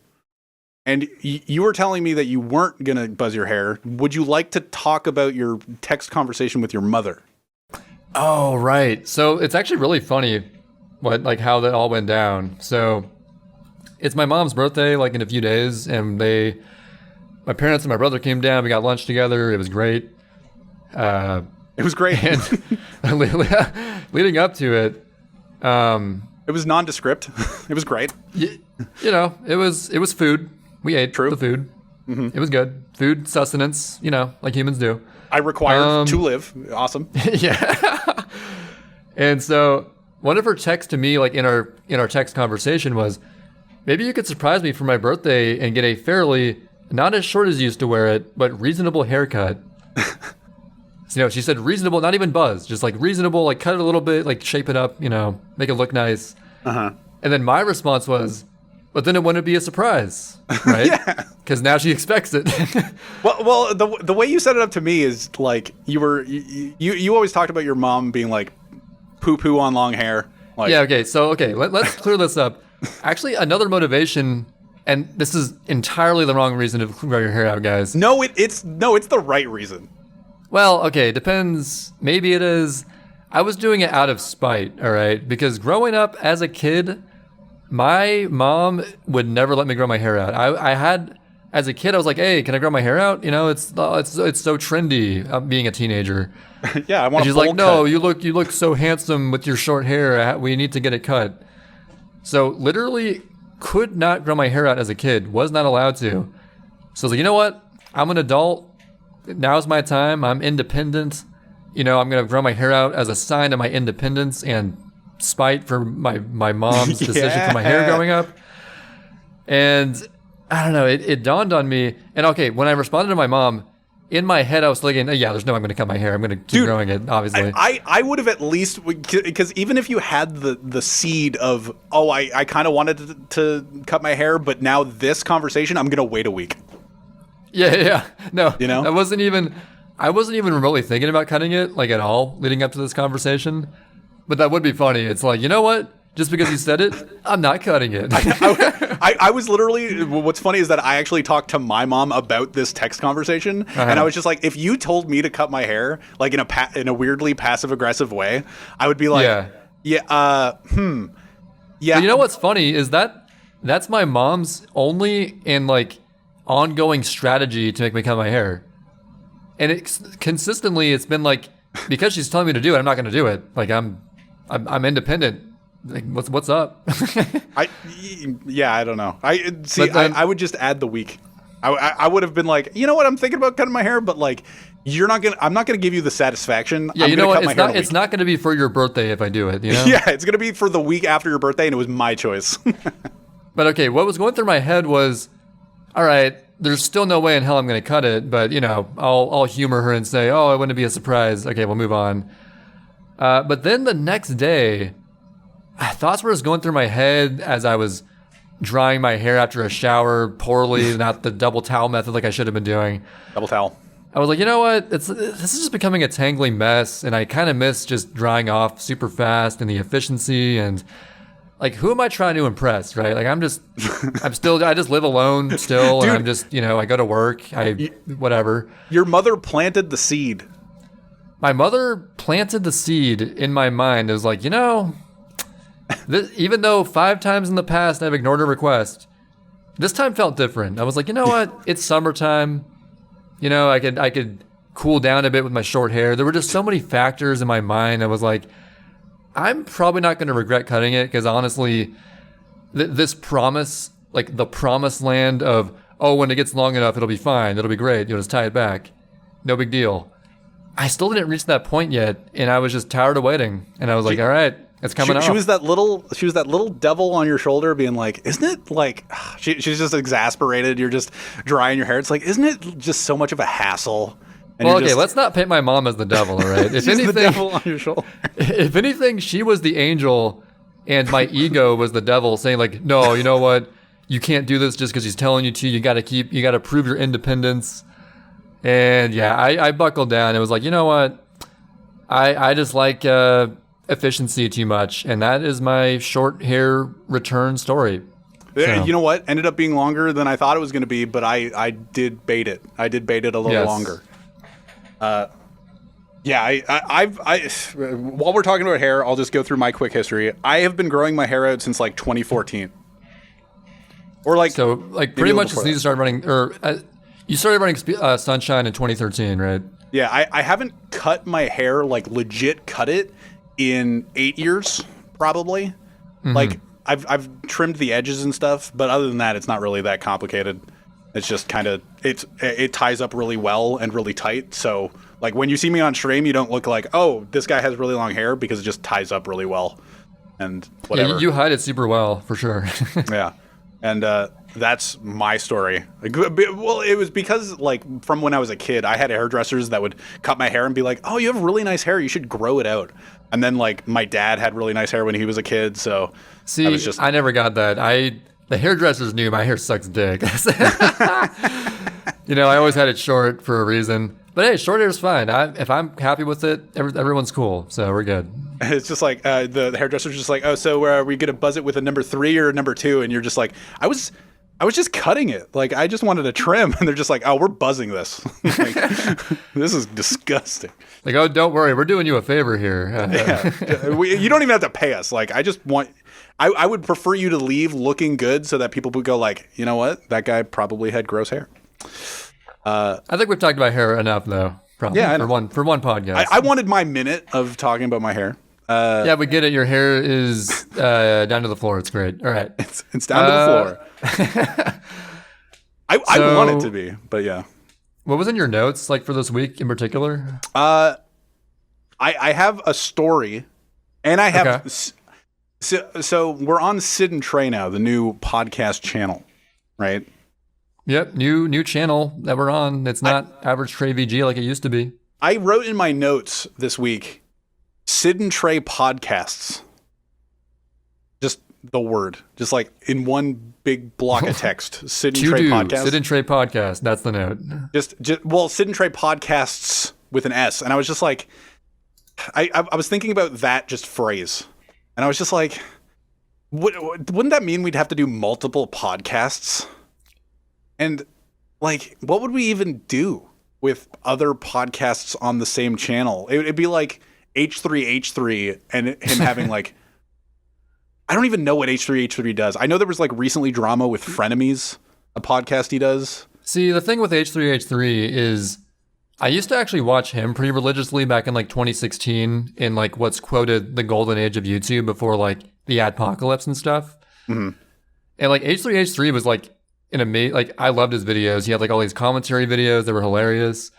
and you were telling me that you weren't going to buzz your hair. Would you like to talk about your text conversation with your mother? Oh, right. So it's actually really funny how that all went down. So it's my mom's birthday, like in a few days, and my parents and my brother came down. We got lunch together. It was great. It was great. And leading up to it, it was nondescript. It was great. It was food. We ate the food. Mm-hmm. It was good. Food, sustenance, like humans do. I required to live. Awesome. Yeah. And so one of her texts to me, like in our text conversation, was, maybe you could surprise me for my birthday and get a fairly, not as short as you used to wear it, but reasonable haircut. So, she said reasonable, not even buzz, just like reasonable, like cut it a little bit, like shape it up, make it look nice. Uh-huh. And then my response was, but then it wouldn't be a surprise, right? Yeah. Because now she expects it. Well, the way you set it up to me is like you always talked about your mom being like poo on long hair. Like, yeah. Okay. Let's clear this up. Actually, another motivation, and this is entirely the wrong reason to grow your hair out, guys. No, it's the right reason. Well, okay, depends. Maybe it is. I was doing it out of spite, all right? Because growing up as a kid, my mom would never let me grow my hair out. I as a kid, I was like, hey, can I grow my hair out? You know, it's so trendy being a teenager. Yeah, I want. And she's like, no, you look so handsome with your short hair. We need to get it cut. So literally, could not grow my hair out as a kid. Was not allowed to. So I was like, you know what? I'm an adult. Now's my time. I'm independent. You know, I'm gonna grow my hair out as a sign of my independence and spite for my mom's decision for my hair growing up. And I don't know, it dawned on me. And okay, when I responded to my mom, in my head I was thinking, yeah, there's no way I'm going to cut my hair. I'm going to keep growing it, obviously. I would have at least, because even if you had the seed of, I kind of wanted to cut my hair, but now this conversation, I'm going to wait a week. Yeah. No, you know? I wasn't even remotely thinking about cutting it, like at all, leading up to this conversation. But that would be funny. It's like, you know what? Just because you said it, I'm not cutting it. I was literally, what's funny is that I actually talked to my mom about this text conversation, and I was just like, if you told me to cut my hair, like in a weirdly passive aggressive way, I would be like, yeah. But you know what's funny is that's my mom's only and like ongoing strategy to make me cut my hair, and consistently it's been like, because she's telling me to do it, I'm not going to do it. Like I'm independent. Like, what's up? I don't know. I would just add the week. I would have been like, you know what? I'm thinking about cutting my hair, but like, I'm not gonna give you the satisfaction. Yeah, you know what? It's not gonna be for your birthday if I do it. You know? Yeah, it's gonna be for the week after your birthday, and it was my choice. But okay, what was going through my head was, all right, there's still no way in hell I'm gonna cut it, but you know, I'll humor her and say, oh, it wouldn't be a surprise. Okay, we'll move on. But then the next day, thoughts were just going through my head as I was drying my hair after a shower poorly, not the double towel method like I should have been doing. Double towel. I was like, you know what? This is just becoming a tangly mess, and I kind of miss just drying off super fast and the efficiency and like, who am I trying to impress, right? Like, I just live alone still, dude, and I'm just, you know, I go to work, whatever. Your mother planted the seed. My mother planted the seed in my mind. It was like, you know, even though 5 times in the past I've ignored a request, this time felt different. I was like, you know what? It's summertime. You know, I could cool down a bit with my short hair. There were just so many factors in my mind. I was like, I'm probably not going to regret cutting it, because honestly, this promise, like the promised land of, oh, when it gets long enough, it'll be fine. It'll be great. You'll just tie it back. No big deal. I still didn't reach that point yet, and I was just tired of waiting. And I was like, all right. It's coming up. She was that little devil on your shoulder being like, isn't it like, she's just exasperated. You're just drying your hair. It's like, isn't it just so much of a hassle? And well, okay, let's not paint my mom as the devil, all right? If anything, the devil on your shoulder. If anything, she was the angel and my ego was the devil, saying like, no, you know what? You can't do this just because she's telling you to. You got to prove your independence. And yeah, I buckled down. It was like, you know what? I just like efficiency too much, and that is my short hair return story. So. You know what? Ended up being longer than I thought it was going to be, but I did bait it. I did bait it a little longer. While we're talking about hair, I'll just go through my quick history. I have been growing my hair out since like 2014, or like pretty much as soon as you started running, or you started running Sunshine in 2013, right? Yeah, I haven't cut my hair, like legit cut it, in 8 years, probably. Mm-hmm. Like I've trimmed the edges and stuff, but other than that, it's not really that complicated. It's just kind of, it ties up really well and really tight. So like when you see me on stream, you don't look like, oh, this guy has really long hair, because it just ties up really well and whatever. Yeah, you hide it super well, for sure. Yeah. And that's my story. Well, it was because, like, from when I was a kid, I had hairdressers that would cut my hair and be like, oh, you have really nice hair. You should grow it out. And then, like, my dad had really nice hair when he was a kid. So, I never got that. The hairdressers knew my hair sucks dick. You know, I always had it short for a reason. But hey, short hair is fine. If I'm happy with it, everyone's cool. So we're good. It's just like the hairdresser's just like, oh, so are we gonna buzz it with a number 3 or a number 2? And you're just like, I was just cutting it. Like, I just wanted a trim. And they're just like, oh, we're buzzing this. Like, this is disgusting. Like, oh, don't worry, we're doing you a favor here. You don't even have to pay us. Like, I just want. I would prefer you to leave looking good so that people would go like, you know what, that guy probably had gross hair. I think we've talked about hair enough, though. Probably Yeah, for one podcast. I wanted my minute of talking about my hair. Yeah, we get it. Your hair is down to the floor. It's great. All right. It's down to the floor. I want it to be, but yeah. What was in your notes, like, for this week in particular? I have a story, and I have... Okay. So we're on SidNTrey now, the new podcast channel, right? Yep, new channel that we're on. It's not Average Trey VG like it used to be. I wrote in my notes this week, SidNTrey podcasts. Just the word. Just like in one big block of text. SidNTrey podcast. SidNTrey podcast. That's the note. Well, SidNTrey podcasts with an S. And I was just like, I was thinking about that just phrase. And I was just like, wouldn't that mean we'd have to do multiple podcasts? And like, what would we even do with other podcasts on the same channel? It'd be like H3H3 and him having like, I don't even know what H3H3 does. I know there was like recently drama with Frenemies, a podcast he does. See, the thing with H3H3 is I used to actually watch him pretty religiously back in like 2016 in like what's quoted the golden age of YouTube before like the adpocalypse and stuff. Mm-hmm. And like H3H3 was like an amazing, like I loved his videos. He had like all these commentary videos that were hilarious.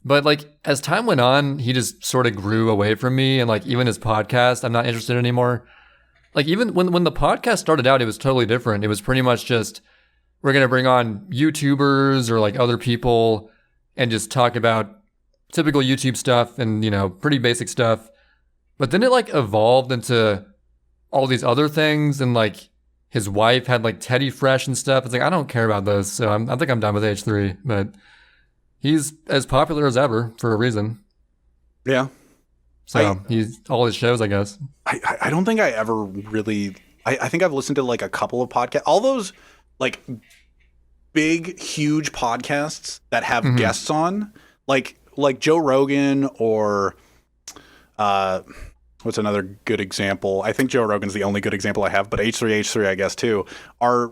But like as time went on, he just sort of grew away from me, and like even his podcast, I'm not interested anymore. Like even when the podcast started out, it was totally different. It was pretty much just, we're going to bring on YouTubers or like other people and just talk about typical YouTube stuff and, you know, pretty basic stuff. But then it like evolved into all these other things, and like his wife had like Teddy Fresh and stuff. It's like, I don't care about those. So I think I'm done with H3, but he's as popular as ever for a reason. Yeah. So he's all his shows, I guess. I don't think I ever really, I think I've listened to like a couple of podcasts, all those like big, huge podcasts that have guests on, like Joe Rogan or what's another good example? I think Joe Rogan's the only good example I have, but H3H3, I guess, too, are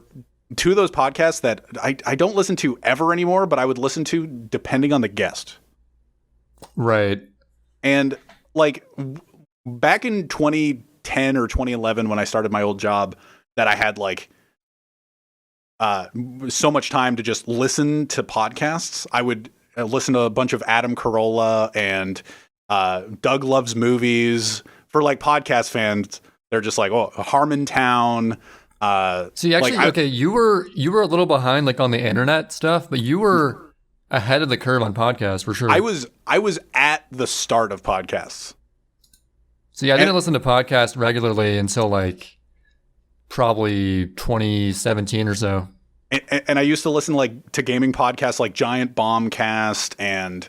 two of those podcasts that I don't listen to ever anymore, but I would listen to depending on the guest. Right. And like back in 2010 or 2011, when I started my old job, that I had like so much time to just listen to podcasts, I would listen to a bunch of Adam Carolla and Doug Loves Movies. For like podcast fans, they're just like, oh, Harmontown. See, actually, okay, you were a little behind like on the internet stuff, but you were ahead of the curve on podcasts for sure. I was at the start of podcasts. See, I didn't listen to podcasts regularly until like probably 2017 or so. And I used to listen like to gaming podcasts like Giant Bombcast and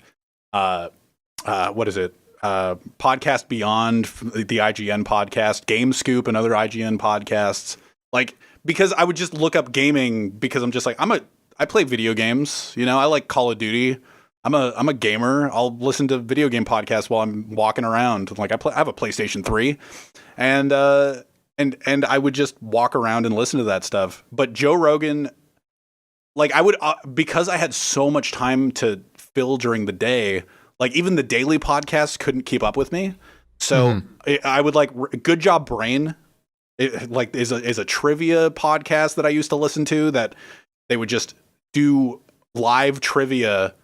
what is it? Podcast Beyond, the IGN podcast, Game Scoop and other IGN podcasts. Like, because I would just look up gaming because I'm just like, I play video games, you know, I like Call of Duty. I'm a gamer. I'll listen to video game podcasts while I'm walking around. Like I have a PlayStation 3 and I would just walk around and listen to that stuff. But Joe Rogan, like I would, because I had so much time to fill during the day, like even the daily podcasts couldn't keep up with me. So I would like Good Job Brain. It like is a trivia podcast that I used to listen to, that they would just do live trivia.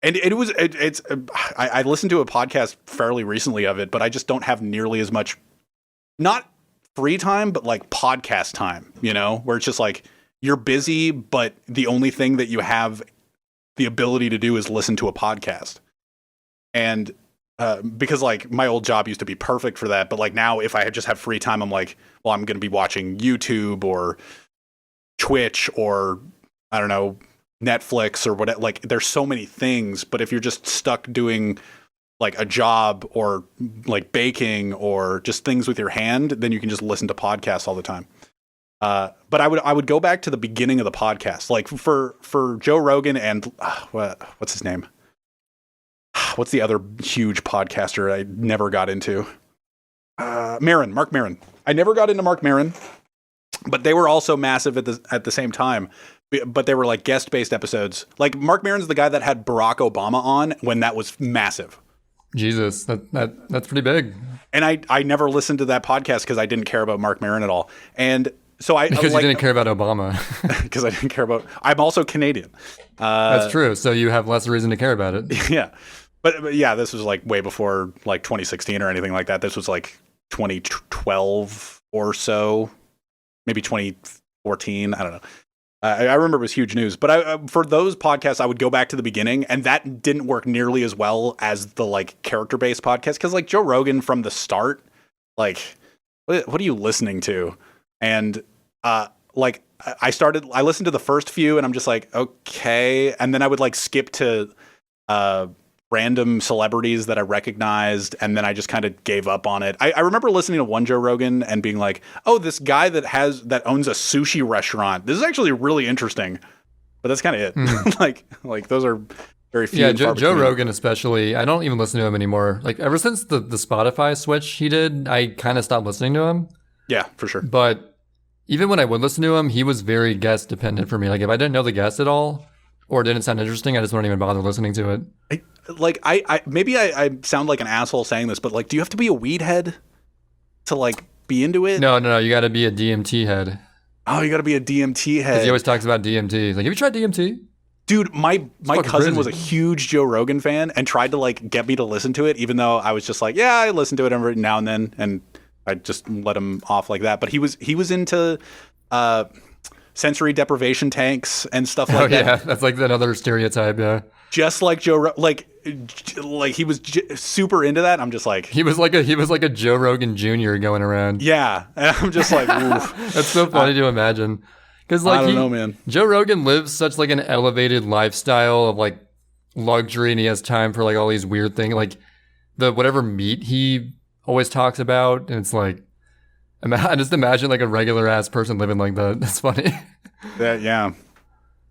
And I listened to a podcast fairly recently of it, but I just don't have nearly as much, not free time, but like podcast time, you know, where it's just like you're busy, but the only thing that you have the ability to do is listen to a podcast. And because like my old job used to be perfect for that, but like now if I just have free time, I'm like, well, I'm going to be watching YouTube or Twitch or I don't know, Netflix or whatever. Like there's so many things, but if you're just stuck doing like a job or like baking or just things with your hand, then you can just listen to podcasts all the time. But I would go back to the beginning of the podcast, like for Joe Rogan and what's his name? What's the other huge podcaster I never got into? Mark Maron. I never got into Mark Maron, but they were also massive at the same time. But they were like guest based episodes. Like Mark Maron's the guy that had Barack Obama on when that was massive. Jesus, that's pretty big. And I never listened to that podcast because I didn't care about Mark Maron at all. And so because you didn't care about Obama. Because I didn't care about. I'm also Canadian. That's true. So you have less reason to care about it. Yeah, but yeah, this was like way before like 2016 or anything like that. This was like 2012 or so, maybe 2014. I don't know. I remember it was huge news, but for those podcasts, I would go back to the beginning, and that didn't work nearly as well as the like character-based podcast. Because like Joe Rogan from the start, like, what are you listening to? And like I listened to the first few, and I'm just like, okay, and then I would like skip to random celebrities that I recognized, and then I just kind of gave up on it. I remember listening to one Joe Rogan and being like, oh, this guy that owns a sushi restaurant, this is actually really interesting. But that's kind of it. like those are very few. Yeah, Joe Rogan especially, I don't even listen to him anymore. Like ever since the Spotify switch he did, I kind of stopped listening to him. Yeah, for sure. But even when I would listen to him, he was very guest dependent for me. Like if I didn't know the guest at all, or it didn't sound interesting, I just wouldn't even bother listening to it. I sound like an asshole saying this, but like, do you have to be a weed head to like be into it? No, you got to be a DMT head. Oh, you got to be a DMT head. Because he always talks about DMT. He's like, have you tried DMT? Dude, my cousin crazy. was a huge Joe Rogan fan and tried to like get me to listen to it, even though I was just like, yeah, I listen to it every now and then, and I just let him off like that. But he was into sensory deprivation tanks and stuff like that. Yeah, that's like another stereotype. Yeah, just like Joe, like he was super into that. I'm just like he was like a Joe Rogan Jr. going around. Yeah, and I'm just like, oof. That's so funny to imagine. Because like I don't know, man. Joe Rogan lives such like an elevated lifestyle of like luxury, and he has time for like all these weird things, like the whatever meat he always talks about, and it's like. I just imagine like a regular ass person living like that. That's funny. Yeah.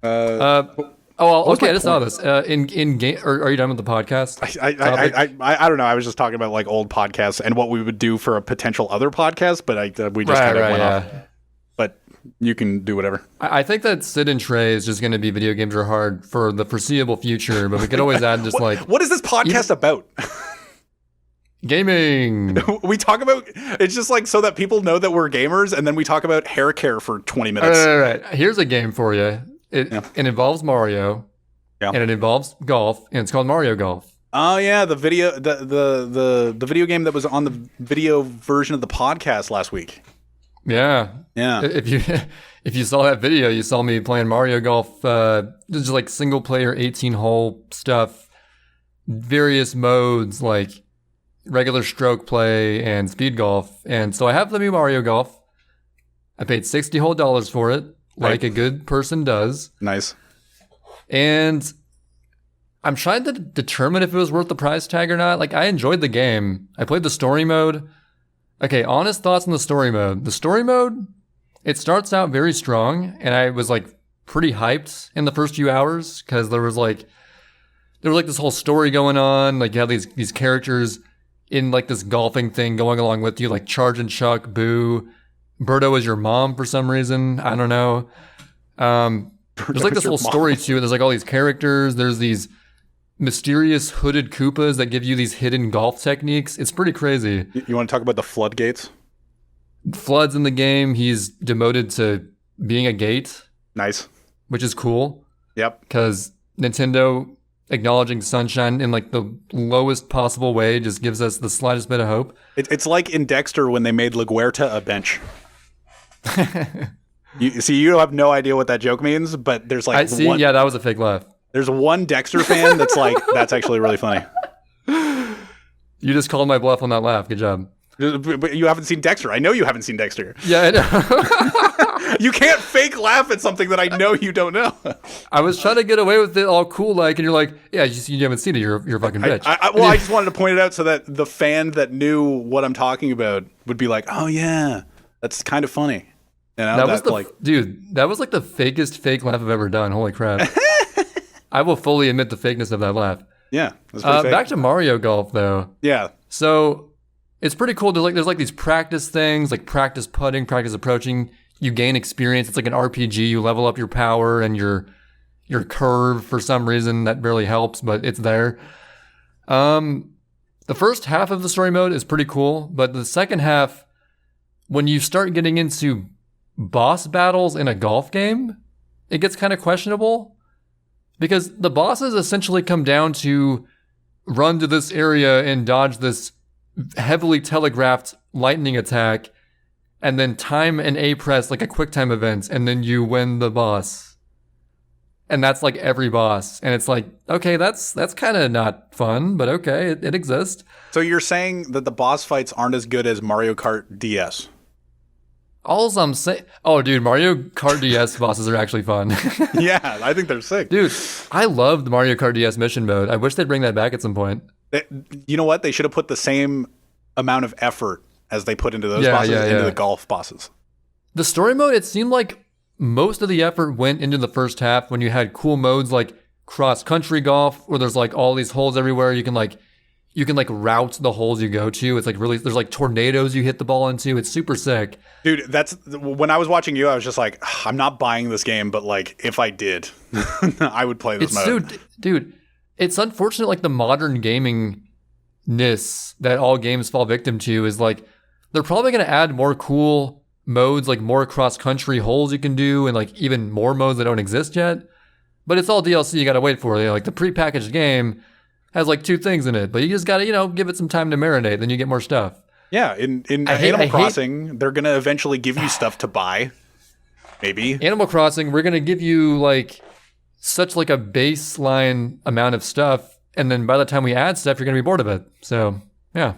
Okay. I just saw this. In game, are you done with the podcast? I don't know. I was just talking about like old podcasts and what we would do for a potential other podcast, but we just kind of went off. But you can do whatever. I think that SidNTrey is just going to be video games are hard for the foreseeable future, but we could always add just like what is this podcast about? Gaming. We talk about it's just like so that people know that we're gamers, and then we talk about hair care for 20 minutes. All right. Here's a game for you. It involves Mario, and it involves golf, and it's called Mario Golf. Oh yeah, the video game that was on the video version of the podcast last week. Yeah. If you saw that video, you saw me playing Mario Golf. Just like single player 18-hole stuff, various modes like. Regular stroke play and speed golf. And so I have the new Mario Golf. I paid $60 whole for it, like a good person does. Nice. And I'm trying to determine if it was worth the price tag or not. Like, I enjoyed the game. I played the story mode. Okay, honest thoughts on the story mode. The story mode, it starts out very strong, and I was like pretty hyped in the first few hours because there was like this whole story going on. Like, you had these characters in like this golfing thing going along with you, like Charge and Chuck, Boo, Birdo is your mom for some reason. I don't know. There's like this whole story too. There's like all these characters. There's these mysterious hooded Koopas that give you these hidden golf techniques. It's pretty crazy. You want to talk about the floodgates? Flood's in the game. He's demoted to being a gate. Nice. Which is cool. Yep. Because Nintendo acknowledging sunshine in like the lowest possible way just gives us the slightest bit of hope. It's like in Dexter when they made LaGuerta a bench. You have no idea what that joke means, but there's like yeah, that was a fake laugh. There's one Dexter fan that's like, that's actually really funny. You just called my bluff on that laugh. Good job. But you haven't seen Dexter. I know you haven't seen Dexter. Yeah, I know. You can't fake laugh at something that I know you don't know. I was trying to get away with it all cool like, and you're like, yeah, you haven't seen it. You're a fucking bitch. I just wanted to point it out so that the fan that knew what I'm talking about would be like, oh yeah, that's kind of funny. You know, that was the fakest fake laugh I've ever done. Holy crap. I will fully admit the fakeness of that laugh. Yeah. That's pretty fake. Back to Mario Golf though. Yeah. So It's pretty cool. There's like these practice things, like practice putting, practice approaching. You gain experience. It's like an RPG. You level up your power and your curve for some reason that barely helps, but it's there. The first half of the story mode is pretty cool, but the second half, when you start getting into boss battles in a golf game, it gets kind of questionable because the bosses essentially come down to run to this area and dodge this heavily telegraphed lightning attack and then time an A press like a quick time event and then you win the boss. And that's like every boss. And it's like, okay, that's kind of not fun, but okay, it exists. So you're saying that the boss fights aren't as good as Mario Kart DS? All I'm saying, oh, dude, Mario Kart DS bosses are actually fun. Yeah, I think they're sick. Dude, I love the Mario Kart DS mission mode. I wish they'd bring that back at some point. You know what? They should have put the same amount of effort as they put into those bosses into the golf bosses. The story mode, it seemed like most of the effort went into the first half when you had cool modes like cross-country golf, where there's like all these holes everywhere. You can route the holes you go to. It's like really, there's like tornadoes you hit the ball into. It's super sick. Dude, that's when I was watching you, I was just like, I'm not buying this game, but like if I did, I would play this mode. Dude, it's unfortunate like the modern gamingness that all games fall victim to is like, they're probably going to add more cool modes, like more cross-country holes you can do and like even more modes that don't exist yet. But it's all DLC you got to wait for. Like the prepackaged game has like 2 things in it, but you just got to, give it some time to marinate, then you get more stuff. Yeah, in Animal Crossing, they're going to eventually give you stuff to buy. Maybe. Animal Crossing, we're going to give you like such like a baseline amount of stuff, and then by the time we add stuff, you're going to be bored of it. So, yeah.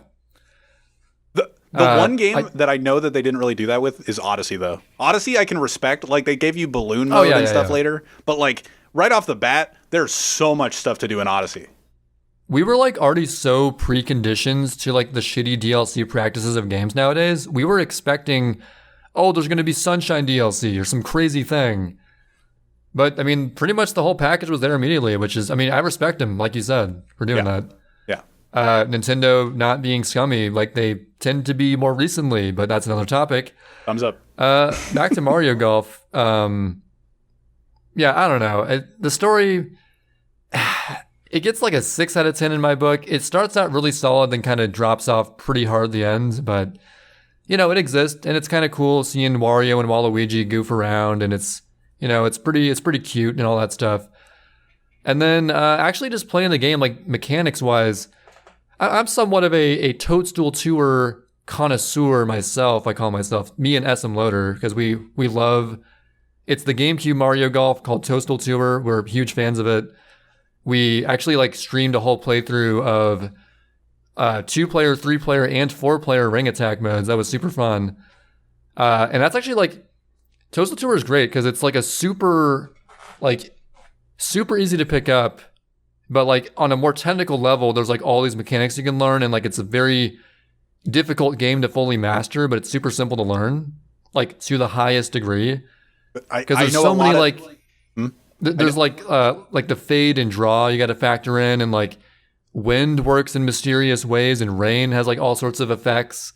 The one game that I know that they didn't really do that with is Odyssey, though. Odyssey, I can respect. Like, they gave you balloon mode and stuff later. But, like, right off the bat, there's so much stuff to do in Odyssey. We were, like, already so preconditioned to, like, the shitty DLC practices of games nowadays. We were expecting, there's going to be Sunshine DLC or some crazy thing. But, I mean, pretty much the whole package was there immediately, which is, I mean, I respect them, like you said, for doing that. Yeah. Nintendo not being scummy like they tend to be more recently, but that's another topic. Thumbs up. Back to Mario Golf. I don't know. The story, it gets like a 6 out of 10 in my book. It starts out really solid, then kind of drops off pretty hard at the end, but it exists and it's kind of cool seeing Wario and Waluigi goof around, and it's pretty cute and all that stuff. And then actually just playing the game, like mechanics wise, I'm somewhat of a Toadstool Tour connoisseur myself. I call myself, me and SM Loader, because we love, it's the GameCube Mario Golf called Toadstool Tour. We're huge fans of it. We actually like streamed a whole playthrough of 2-player, 3-player, and 4-player ring attack modes. That was super fun. And that's actually like, Toadstool Tour is great because it's like a super easy to pick up, but like on a more technical level, there's like all these mechanics you can learn, and like it's a very difficult game to fully master, but it's super simple to learn, like to the highest degree. Because there's so many like, there's like the fade and draw you got to factor in, and like wind works in mysterious ways, and rain has like all sorts of effects,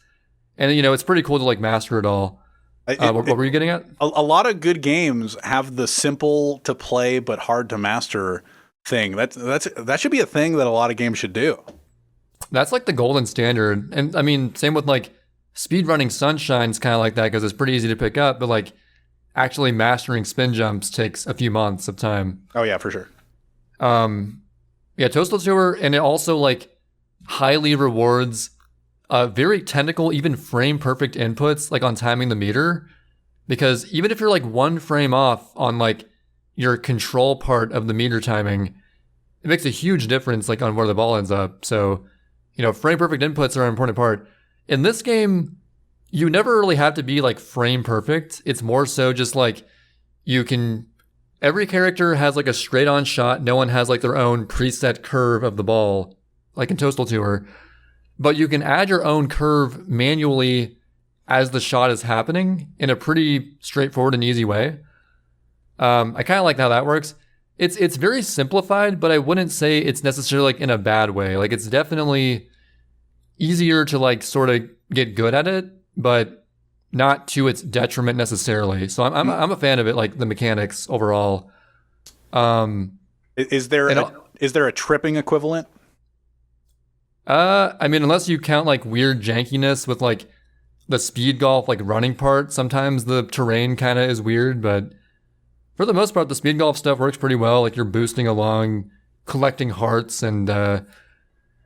and it's pretty cool to like master it all. What were you getting at? A lot of good games have the simple to play but hard to master thing. That should be a thing that a lot of games should do. That's like the golden standard. And I mean, same with like speedrunning Sunshine's kind of like that because it's pretty easy to pick up, but like actually mastering spin jumps takes a few months of time. Oh yeah, for sure. Toadstool Tour, and it also like highly rewards very technical, even frame perfect inputs, like on timing the meter, because even if you're like 1 frame off on like your control part of the meter timing, it makes a huge difference like on where the ball ends up. So, frame perfect inputs are an important part. In this game, you never really have to be like frame perfect. It's more so just like every character has like a straight on shot. No one has like their own preset curve of the ball, like in Toadstool Tour. But you can add your own curve manually as the shot is happening in a pretty straightforward and easy way. I kind of like how that works. It's very simplified, but I wouldn't say it's necessarily like in a bad way. Like it's definitely easier to like sort of get good at it, but not to its detriment necessarily. So I'm a fan of it, like the mechanics overall. Is there a tripping equivalent? I mean, unless you count like weird jankiness with like the speed golf like running part, sometimes the terrain kind of is weird, but for the most part, the speed golf stuff works pretty well. Like you're boosting along, collecting hearts, and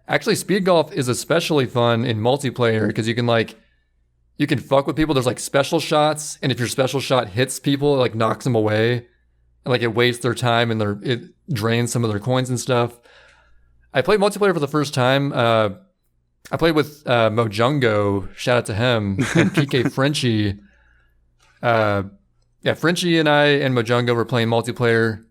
actually speed golf is especially fun in multiplayer because you can fuck with people. There's like special shots, and if your special shot hits people, it like knocks them away, and like it wastes their time and it drains some of their coins and stuff. I played multiplayer for the first time. I played with Mojungo, shout out to him, and PK Frenchie. Frenchie and I and Mojungo were playing multiplayer,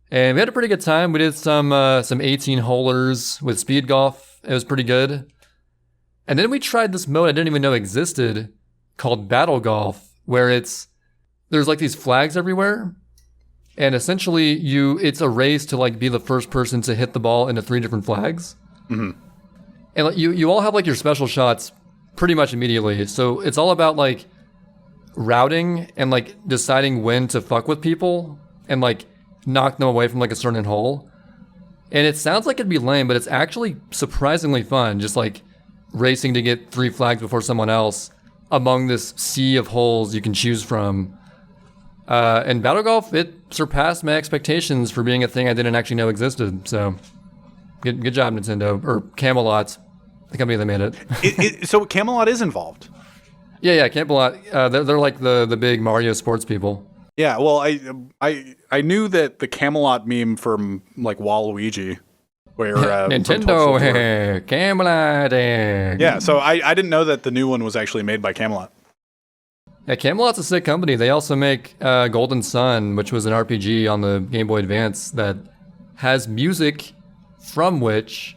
and we had a pretty good time. We did some 18-holers with speed golf. It was pretty good. And then we tried this mode I didn't even know existed called Battle Golf, where there's like these flags everywhere. And essentially it's a race to like be the first person to hit the ball into 3 different flags. Mm-hmm. And like, you all have like your special shots pretty much immediately. So it's all about like routing and like deciding when to fuck with people and like knock them away from like a certain hole. And it sounds like it'd be lame, but it's actually surprisingly fun. Just like racing to get 3 flags before someone else among this sea of holes you can choose from. And Battle Golf, it surpassed my expectations for being a thing I didn't actually know existed. So, good job, Nintendo. Or Camelot, the company that made it. So Camelot is involved? Yeah, Camelot. They're like the big Mario sports people. Yeah, well, I knew that the Camelot meme from like Waluigi, where Nintendo, Camelot. Yeah, so I didn't know that the new one was actually made by Camelot. Yeah, Camelot's a sick company. They also make Golden Sun, which was an RPG on the Game Boy Advance that has music from which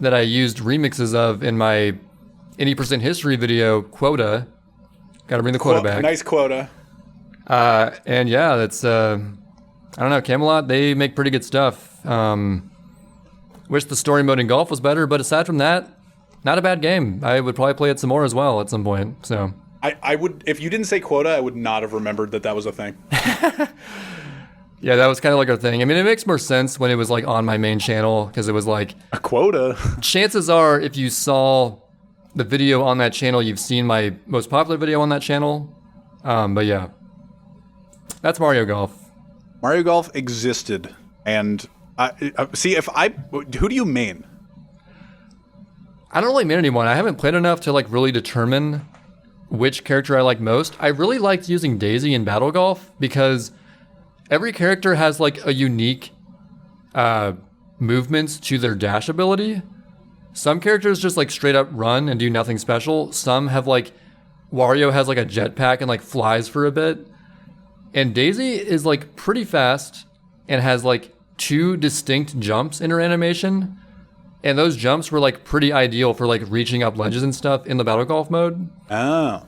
that I used remixes of in my 80% history video quota. Gotta bring the quota back. Nice quota. And yeah, that's, I don't know, Camelot, they make pretty good stuff. Wish the story mode in golf was better, but aside from that, not a bad game. I would probably play it some more as well at some point, so... I would, if you didn't say quota, I would not have remembered that was a thing. Yeah, that was kind of like our thing. I mean, it makes more sense when it was like on my main channel because it was like a quota. Chances are, if you saw the video on that channel, you've seen my most popular video on that channel. But yeah, that's Mario Golf. Mario Golf existed, and see who do you main? I don't really main anyone. I haven't played enough to like really determine which character I like most. I really liked using Daisy in Battle Golf because every character has like a unique movements to their dash ability. Some characters just like straight up run and do nothing special. Some have like, Wario has like a jetpack and like flies for a bit. And Daisy is like pretty fast and has like 2 distinct jumps in her animation. And those jumps were like pretty ideal for like reaching up ledges and stuff in the Battle Golf mode. Oh.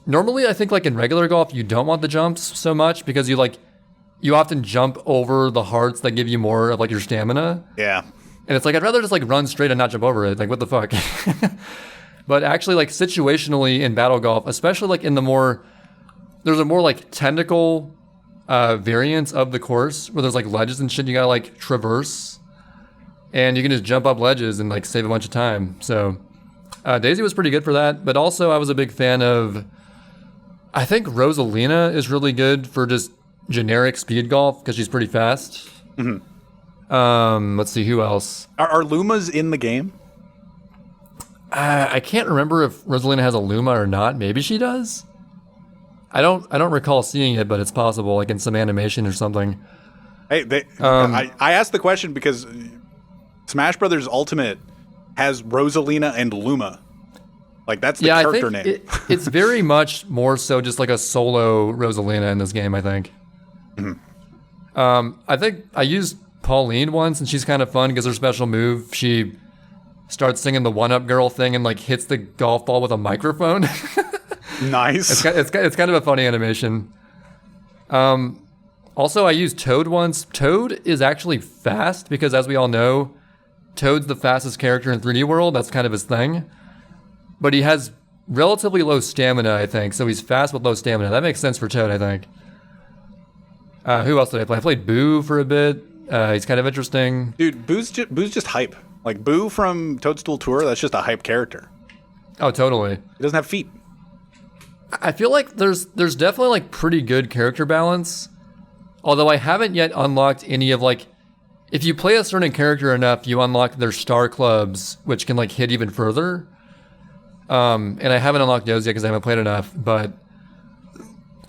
Normally I think like in regular golf you don't want the jumps so much because you often jump over the hearts that give you more of like your stamina. Yeah. And it's like I'd rather just like run straight and not jump over it. Like what the fuck? But actually like situationally in Battle Golf, especially like in there's a more like technical variants of the course where there's like ledges and shit you gotta like traverse. And you can just jump up ledges and like save a bunch of time. So Daisy was pretty good for that. But also I was a big fan of, I think Rosalina is really good for just generic speed golf because she's pretty fast. Mm-hmm. Let's see, who else? Are Lumas in the game? I can't remember if Rosalina has a Luma or not. Maybe she does. I don't recall seeing it, but it's possible, like in some animation or something. Hey, I asked the question because Smash Brothers Ultimate has Rosalina and Luma. Like, that's the character name. It's very much more so just like a solo Rosalina in this game, I think. Mm-hmm. I think I used Pauline once, and she's kind of fun because her special move, she starts singing the One Up Girl thing and like hits the golf ball with a microphone. Nice. It's kind of a funny animation. Also, I used Toad once. Toad is actually fast because, as we all know, Toad's the fastest character in 3D World. That's kind of his thing. But he has relatively low stamina, I think. So he's fast with low stamina. That makes sense for Toad, I think. Who else did I play? I played Boo for a bit. He's kind of interesting. Dude, Boo's just hype. Like Boo from Toadstool Tour, that's just a hype character. Oh, totally. He doesn't have feet. I feel like there's definitely like pretty good character balance. Although I haven't yet unlocked any of like, if you play a certain character enough, you unlock their star clubs, which can like hit even further. And I haven't unlocked those yet because I haven't played enough. But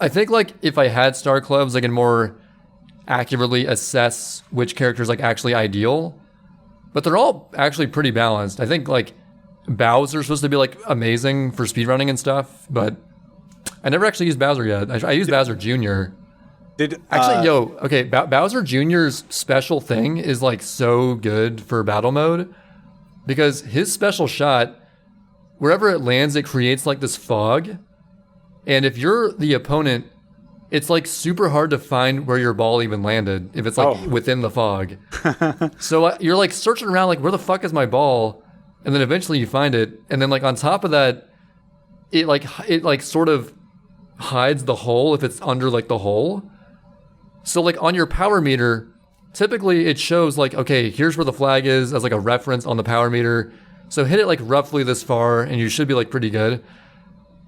I think like if I had star clubs, I can more accurately assess which character is like actually ideal. But they're all actually pretty balanced. I think like Bowser's supposed to be like amazing for speedrunning and stuff, but I never actually used Bowser yet. I used Bowser Jr. Bowser Jr.'s special thing is like so good for battle mode because his special shot, wherever it lands, it creates like this fog. And if you're the opponent, it's like super hard to find where your ball even landed if it's like within the fog. So you're like searching around like, where the fuck is my ball? And then eventually you find it. And then like on top of that, it like sort of hides the hole if it's under like the hole. So like on your power meter, typically it shows like, okay, here's where the flag is as like a reference on the power meter. So hit it like roughly this far and you should be like pretty good.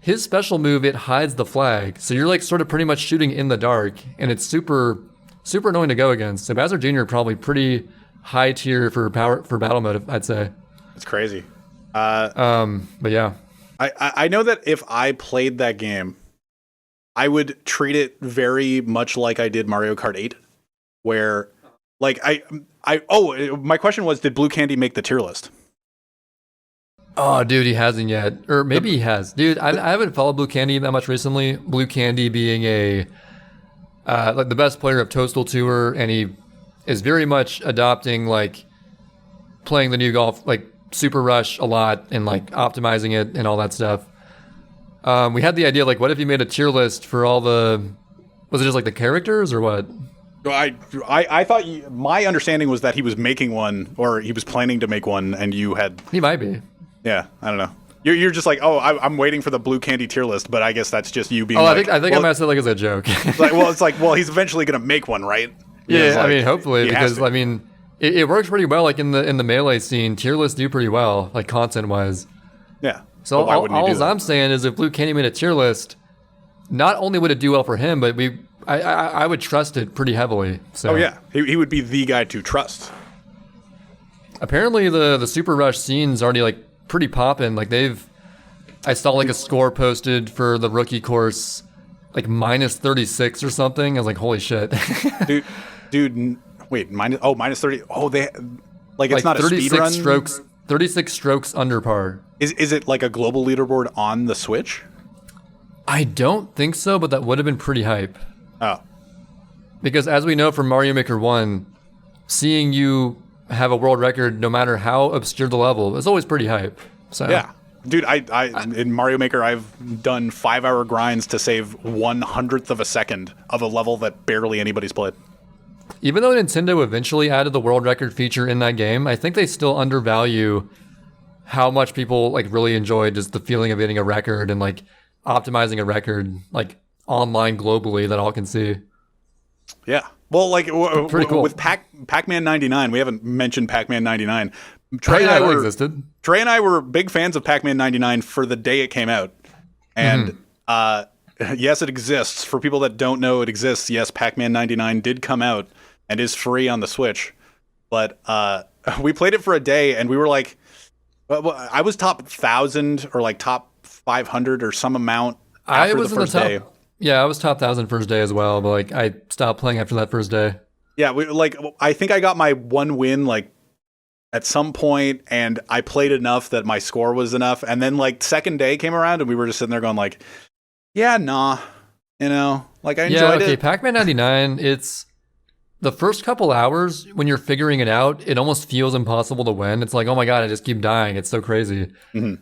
His special move, it hides the flag. So you're like sort of pretty much shooting in the dark and it's super, super annoying to go against. So Bowser Jr. probably pretty high tier for battle mode, I'd say. It's crazy. But yeah. I know that if I played that game, I would treat it very much like I did Mario Kart 8, where like my question was, did Blue Candy make the tier list? Oh, dude, he hasn't yet. Or maybe he has. Dude, I haven't followed Blue Candy that much recently. Blue Candy being like the best player of Toadstool Tour, and he is very much adopting like playing the new golf, like Super Rush a lot and like optimizing it and all that stuff. We had the idea, like, what if you made a tier list for all the... Was it just like the characters or what? I thought my understanding was that he was making one, or he was planning to make one, and you had... He might be. Yeah, I don't know. You're just like, I'm waiting for the Blue Candy tier list, but I guess that's just you being. I think I might have said like as a joke. It's like, he's eventually gonna make one, right? Yeah, I mean, hopefully, because I mean, it works pretty well. Like in the melee scene, tier lists do pretty well, like content wise. Yeah. So all I'm saying is, if Blue Candy made a tier list, not only would it do well for him, but I would trust it pretty heavily. So. Oh yeah, he would be the guy to trust. Apparently, the Super Rush scene's already like pretty poppin'. Like I saw like a score posted for the rookie course, like minus 36 or something. I was like, holy shit. dude, wait, minus 30. Oh, it's not a speed run. 36 strokes under par. Is it like a global leaderboard on the Switch? I don't think so, but that would have been pretty hype. Oh. Because as we know from Mario Maker 1, seeing you have a world record, no matter how obscure the level, is always pretty hype. So yeah. Dude, I in Mario Maker, I've done 5-hour grinds to save 1/100th of a second of a level that barely anybody's played. Even though Nintendo eventually added the world record feature in that game, I think they still undervalue how much people like really enjoy just the feeling of hitting a record and like optimizing a record like online globally that all can see. Yeah. Well, like pretty cool. With Pac-Man 99, we haven't mentioned Pac-Man 99. Trey and I were big fans of Pac-Man 99 for the day it came out. And yes, it exists. For people that don't know it exists, yes, Pac-Man 99 did come out and is free on the Switch. But we played it for a day and we were like, I was top 1,000 or like top 500 or some amount after the first day. Yeah, I was top 1,000 first day as well, but like I stopped playing after that first day. Yeah, I think I got my one win like at some point, and I played enough that my score was enough. And then like second day came around, and we were just sitting there going like, yeah, nah, like I enjoyed it. Pac-Man 99, it's the first couple hours when you're figuring it out, it almost feels impossible to win. It's like, oh my god, I just keep dying. It's so crazy. Mm-hmm.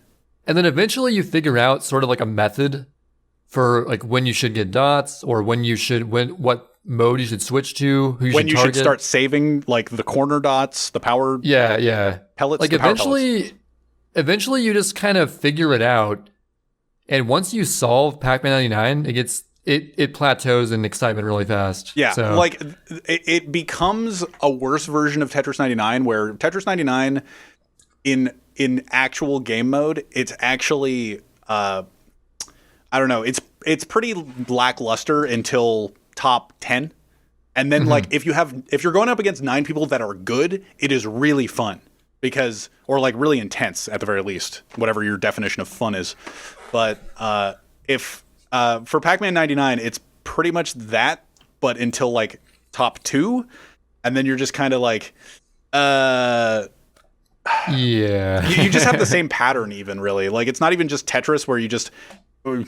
And then eventually you figure out sort of like a method for like when you should get dots or when you should what mode you should switch to, who you when should you target. should start saving like the corner dots, the power Yeah. pellets. Like the power pellets. eventually you just kind of figure it out. And once you solve Pac-Man 99, it plateaus in excitement really fast. Yeah, So, like it becomes a worse version of Tetris 99, where Tetris 99 in actual game mode, it's actually I don't know, it's pretty lackluster until top 10. And then like if you're going up against 9 people that are good, it is really fun or like really intense at the very least, whatever your definition of fun is. But if for Pac-Man 99, it's pretty much that, but until like top 2, and then you're just kind of like, yeah. you just have the same pattern even, really. Like, it's not even just Tetris where you just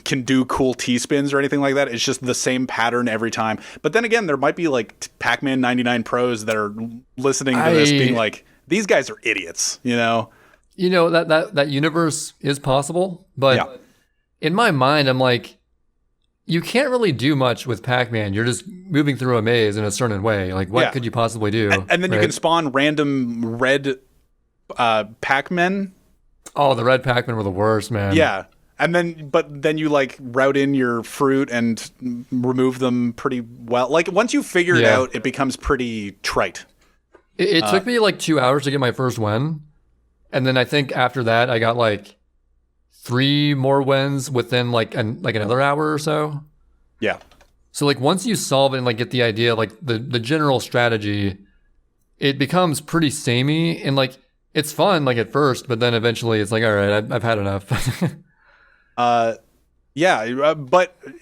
can do cool T-spins or anything like that. It's just the same pattern every time. But then again, there might be like Pac-Man 99 pros that are listening to this being like, these guys are idiots, you know? You know, that universe is possible, but in my mind, I'm like, you can't really do much with Pac-Man. You're just moving through a maze in a certain way. Like, what could you possibly do? And then you can spawn random red Pac-Men. Oh, the red Pac-Men were the worst, man. Yeah. But then you like route in your fruit and remove them pretty well. Like once you figure it out, it becomes pretty trite. It took me like 2 hours to get my first win. And then I think after that, I got like 3 more wins within like another hour or so. Yeah. So like once you solve it and like get the idea, like the general strategy, it becomes pretty samey and like it's fun like at first, but then eventually it's like, all right, I've had enough. But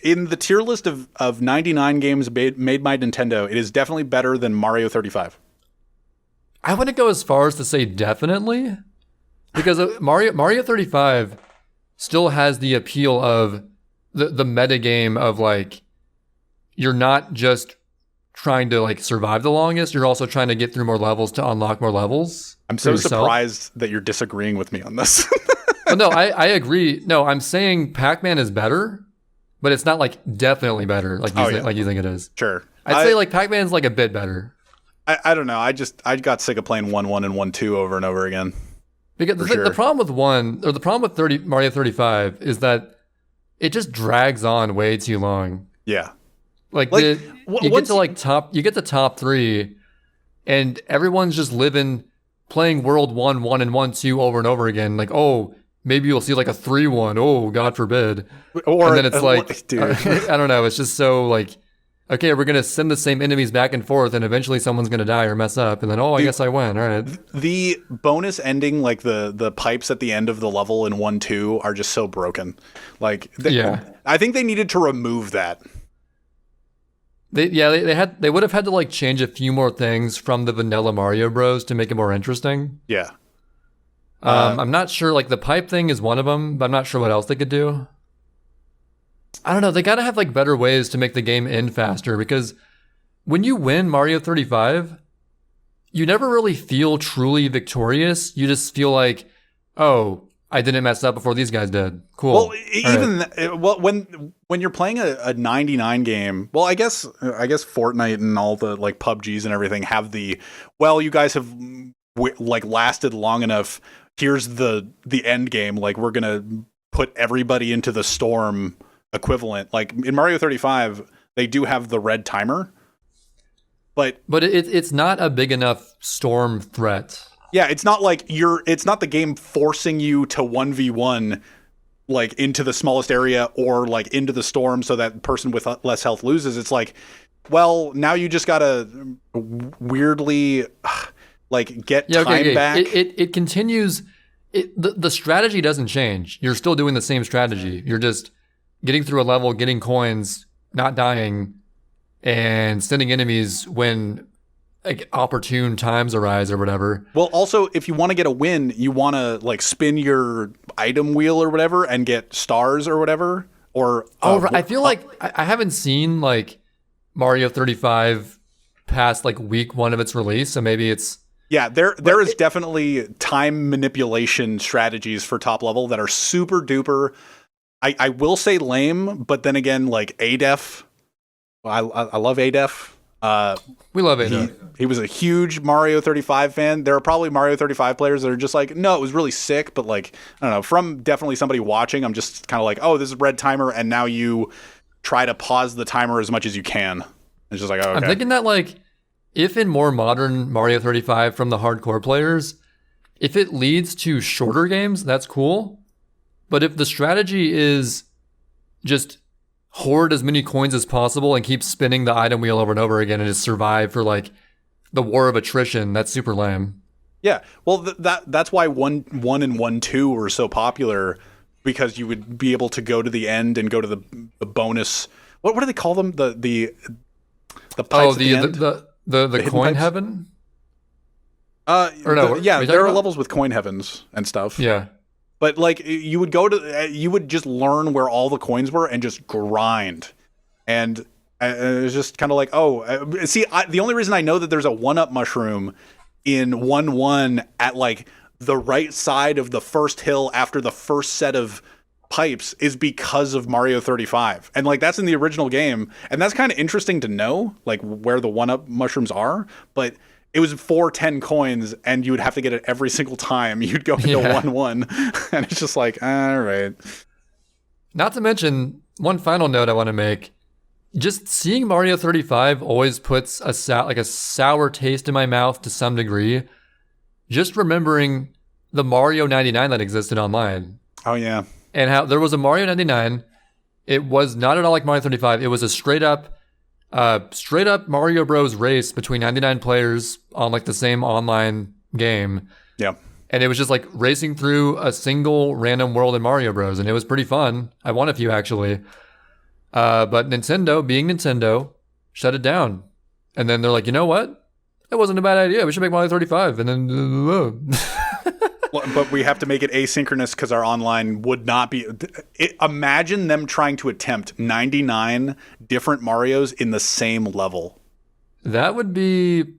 in the tier list of 99 games made by Nintendo, it is definitely better than Mario 35. I wouldn't go as far as to say definitely, because Mario 35 still has the appeal of the meta game of like, you're not just trying to like survive the longest, you're also trying to get through more levels to unlock more levels. I'm so surprised that you're disagreeing with me on this. Well, no, I agree. No, I'm saying Pac-Man is better, but it's not like definitely better like you think it is. Sure. I'd say like Pac-Man's like a bit better. I don't know. I got sick of playing 1-1 and 1-2 over and over again. Because the problem with the problem with Mario 35 is that it just drags on way too long. Yeah. You get to top 3 and everyone's just playing World 1, 1 and 1, 2 over and over again. Like, oh, maybe you'll see like a 3-1. Oh, God forbid. And then it's like, dude. I don't know. It's just so like, okay, we're going to send the same enemies back and forth and eventually someone's going to die or mess up. And then, I guess I win. All right. The bonus ending, like the pipes at the end of the level in 1-2 are just so broken. Like, I think they needed to remove that. They would have had to like change a few more things from the vanilla Mario Bros to make it more interesting. Yeah. I'm not sure, like the pipe thing is one of them, but I'm not sure what else they could do. I don't know. They got to have like better ways to make the game end faster, because when you win Mario 35, you never really feel truly victorious. You just feel like, oh, I didn't mess up before these guys did. Cool. Well, when you're playing a 99 game, well, I guess Fortnite and all the like PUBGs and everything have you guys have like lasted long enough. Here's the end game. Like, we're gonna put everybody into the storm equivalent. Like in Mario 35, they do have the red timer, but it's not a big enough storm threat. Yeah, it's not like it's not the game forcing you to 1v1 like into the smallest area or like into the storm so that person with less health loses. It's like, well, now you just gotta weirdly like get time back. It continues. The strategy doesn't change. You're still doing the same strategy. You're just getting through a level, getting coins, not dying, and sending enemies when like opportune times arise or whatever. Well, also, if you want to get a win, you want to like spin your item wheel or whatever and get stars or whatever. Or I feel like I haven't seen like Mario 35 past like week 1 of its release, so maybe it's there is definitely time manipulation strategies for top level that are super duper. I will say lame, but then again, like ADEF I love ADEF. We love it. He was a huge Mario 35 fan. There are probably Mario 35 players that are just like, no, it was really sick, but like, I don't know, from definitely somebody watching, I'm just kind of like, oh, this is red timer, and now you try to pause the timer as much as you can. It's just like, oh, okay. I'm thinking that like, if in more modern Mario 35 from the hardcore players, if it leads to shorter games, that's cool. But if the strategy is just hoard as many coins as possible and keep spinning the item wheel over and over again and just survive for like the war of attrition, that's super lame. Yeah, well, that's why 1 and 1-2 were so popular, because you would be able to go to the end and go to the bonus. What do they call them? The pipes at the end? the coin pipes? heaven. Or no, there are levels with coin heavens and stuff. Yeah. But like you would just learn where all the coins were and just grind, and it was just kind of like, the only reason I know that there's a 1-up mushroom in 1-1 at like the right side of the first hill after the first set of pipes is because of Mario 35, and like that's in the original game, and that's kind of interesting to know, like where the 1-up mushrooms are, but. It was 410 coins, and you would have to get it every single time you'd go into 1-1. And it's just like, all right. Not to mention, one final note I want to make. Just seeing Mario 35 always puts a sour taste in my mouth to some degree. Just remembering the Mario 99 that existed online. Oh, yeah. And how there was a Mario 99. It was not at all like Mario 35. It was a straight up Mario Bros race between 99 players on like the same online game. Yeah. And it was just like racing through a single random world in Mario Bros. And it was pretty fun. I won a few actually. But Nintendo, being Nintendo, shut it down. And then they're like, you know what? That wasn't a bad idea. We should make Mario 35. And then... But we have to make it asynchronous because our online would not be... Imagine them trying to attempt 99 different Marios in the same level. That would be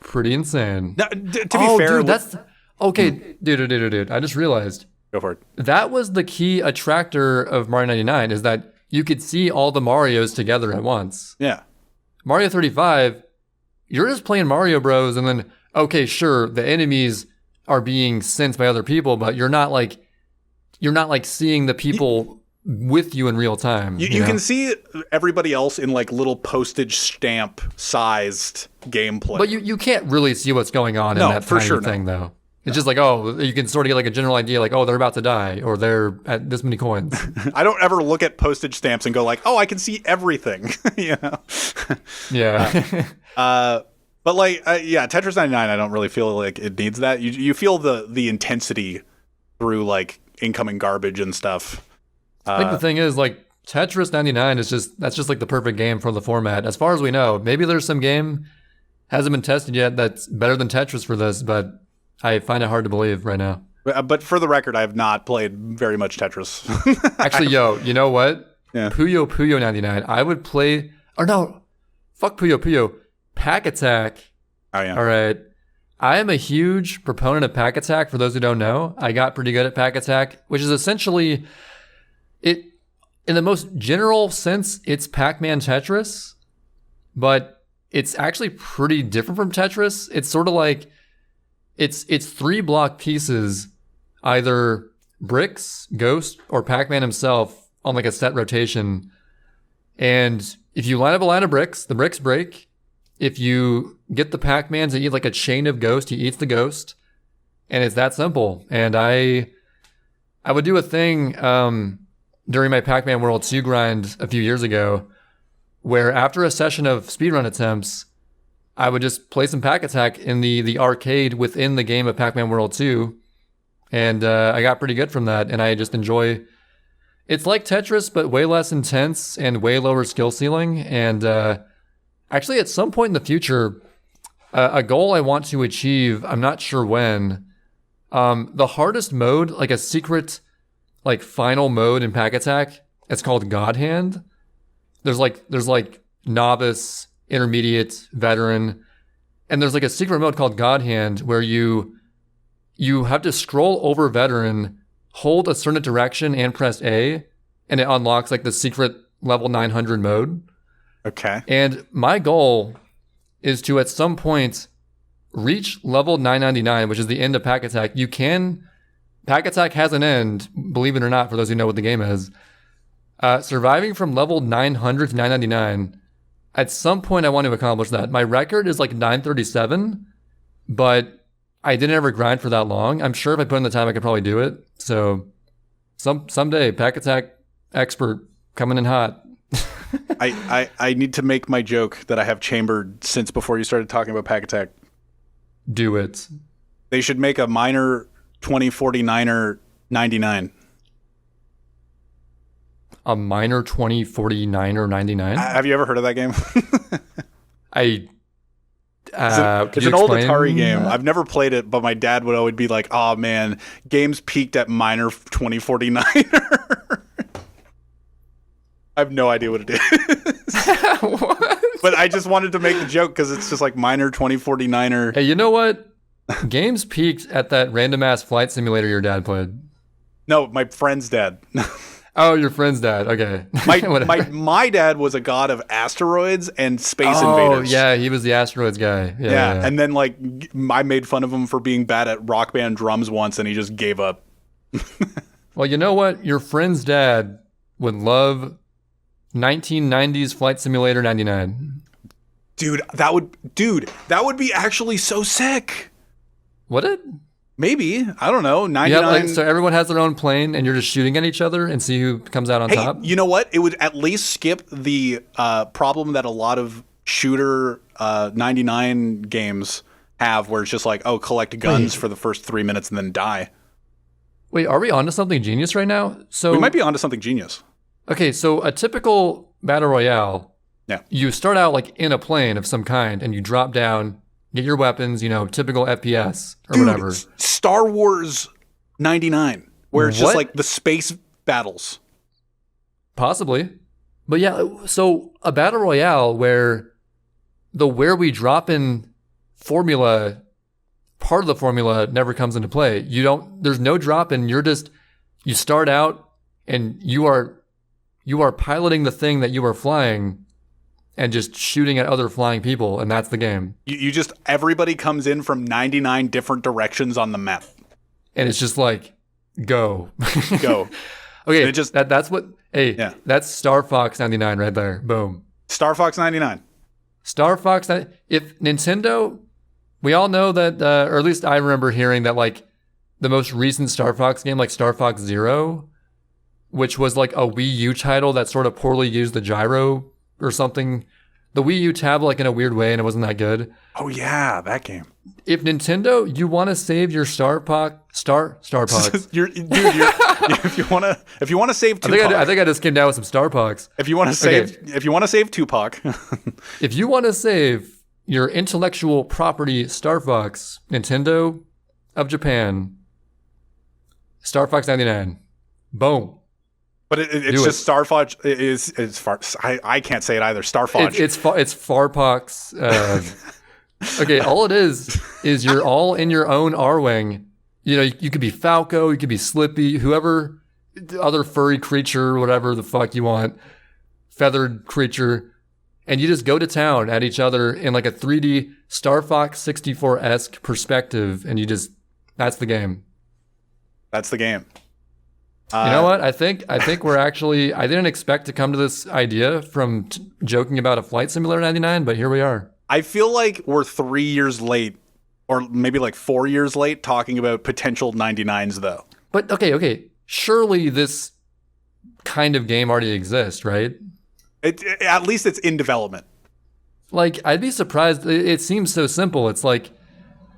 pretty insane. Now, to be fair... Dude, that's... Okay, dude. I just realized. Go for it. That was the key attractor of Mario 99, is that you could see all the Marios together at once. Yeah. Mario 35, you're just playing Mario Bros. And then, okay, sure, the enemies... are being sensed by other people, but you're not like seeing the people with you in real time. You can see everybody else in like little postage stamp sized gameplay. But you can't really see what's going on in that tiny thing though. It's just like, you can sort of get like a general idea, like, they're about to die, or they're at this many coins. I don't ever look at postage stamps and go like, I can see everything. You know? Yeah. But like, Tetris 99, I don't really feel like it needs that. You feel the intensity through like incoming garbage and stuff. I think the thing is like Tetris 99 that's just like the perfect game for the format. As far as we know, maybe there's some game hasn't been tested yet that's better than Tetris for this, but I find it hard to believe right now. But for the record, I have not played very much Tetris. Actually, you know what? Yeah. Puyo 99. I would play, or no, fuck Puyo. Pack Attack. Oh, yeah. All right. I am a huge proponent of Pack Attack. For those who don't know, I got pretty good at Pack Attack, which is essentially it. In the most general sense, it's Pac-Man Tetris, but it's actually pretty different from Tetris. It's sort of like it's 3 block pieces, either bricks, Ghost, or Pac-Man himself on like a set rotation. And if you line up a line of bricks, the bricks break. If you get the Pac-Mans and eat like a chain of Ghost, he eats the Ghost. And it's that simple. And I would do a thing during my Pac-Man World 2 grind a few years ago where after a session of speedrun attempts, I would just play some Pack Attack in the arcade within the game of Pac-Man World 2. And I got pretty good from that. And I just enjoy... It's like Tetris, but way less intense and way lower skill ceiling. And... actually, at some point in the future, a goal I want to achieve, I'm not sure when, the hardest mode, like a secret, like final mode in Pack Attack, it's called God Hand. There's like novice, intermediate, veteran, and there's like a secret mode called God Hand where you have to scroll over veteran, hold a certain direction and press A, and it unlocks like the secret level 900 mode. Okay. And my goal is to at some point reach level 999, which is the end of Pack Attack. Pack Attack has an end, believe it or not, for those who know what the game is. Surviving from level 900 to 999, at some point I want to accomplish that. My record is like 937, but I didn't ever grind for that long. I'm sure if I put in the time, I could probably do it. So someday, Pack Attack expert coming in hot. I need to make my joke that I have chambered since before you started talking about Pack Attack. Do it. They should make a minor 2049er 99. A minor 2049er 99? Have you ever heard of that game? It's an old Atari game. I've never played it, but my dad would always be like, "Oh man, games peaked at minor 2049er." I have no idea what it is. What? But I just wanted to make the joke because it's just like minor 2049er. Hey, you know what? Games peaked at that random ass flight simulator your dad played. No, my friend's dad. Oh, your friend's dad. Okay. My dad was a god of asteroids and space invaders. Oh, yeah, he was the asteroids guy. Yeah. And then like I made fun of him for being bad at Rock Band drums once, and he just gave up. Well, you know what? Your friend's dad would love 1990s Flight Simulator 99. Dude, that would be actually so sick. Would it? Maybe. I don't know. 99. Yeah, like, so everyone has their own plane and you're just shooting at each other and see who comes out on top? You know what? It would at least skip the problem that a lot of shooter 99 games have where it's just like, oh, collect guns for the first 3 minutes and then die. Wait, are we onto something genius right now? So we might be onto something genius. Okay, so a typical Battle Royale, you start out like in a plane of some kind and you drop down, get your weapons, typical FPS or whatever. Star Wars 99, where it's just like the space battles. Possibly. But yeah, so a Battle Royale where we drop in formula, part of the formula never comes into play. There's no drop in, you start out and you are piloting the thing that you are flying and just shooting at other flying people, and that's the game. Everybody comes in from 99 different directions on the map. And it's just like, go. Go. Okay, that's Star Fox 99 right there. Boom. Star Fox 99. Star Fox, if Nintendo, we all know that, or at least I remember hearing that like the most recent Star Fox game, like Star Fox Zero, which was like a Wii U title that sort of poorly used the gyro or something. The Wii U tab like in a weird way and it wasn't that good. Oh yeah, that game. If Nintendo, you want to save your Star Fox, if you want to save Tupac. I think I just came down with some Star Fox. If you want to save Tupac. If you want to save your intellectual property Star Fox, Nintendo of Japan, Star Fox 99. Boom. But it's just Star Fox I can't say it either. Star Fox. It's Farpox. Okay, all it is you're all in your own R-Wing. You could be Falco, you could be Slippy, whoever, other furry creature, whatever the fuck you want, feathered creature, and you just go to town at each other in like a 3D Star Fox 64-esque perspective, and that's the game. That's the game. You know what? I think we're actually. I didn't expect to come to this idea from joking about a Flight Simulator 99, but here we are. I feel like we're 3 years late, or maybe like 4 years late, talking about potential 99s, though. But okay. Surely this kind of game already exists, right? At least it's in development. Like, I'd be surprised. It seems so simple. It's like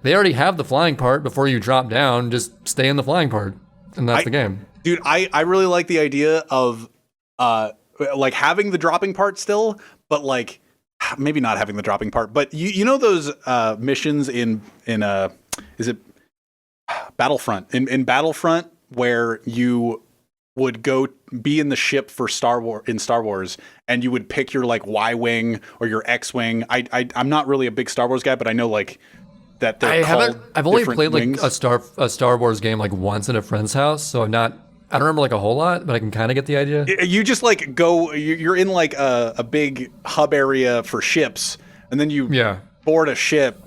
they already have the flying part before you drop down. Just stay in the flying part, and that's the game. Dude, I really like the idea of like having the dropping part still, but like maybe not having the dropping part. But you know those missions in is it Battlefront? In Battlefront where you would go be in the ship for Star Wars and you would pick your like Y-wing or your X-wing. I'm not really a big Star Wars guy, but I know like that they're called I've only played wings. like a Star Wars game like once at a friend's house, so I'm not I don't remember like a whole lot, but I can kind of get the idea. You just like go. You're in like a big hub area for ships, and then you board a ship,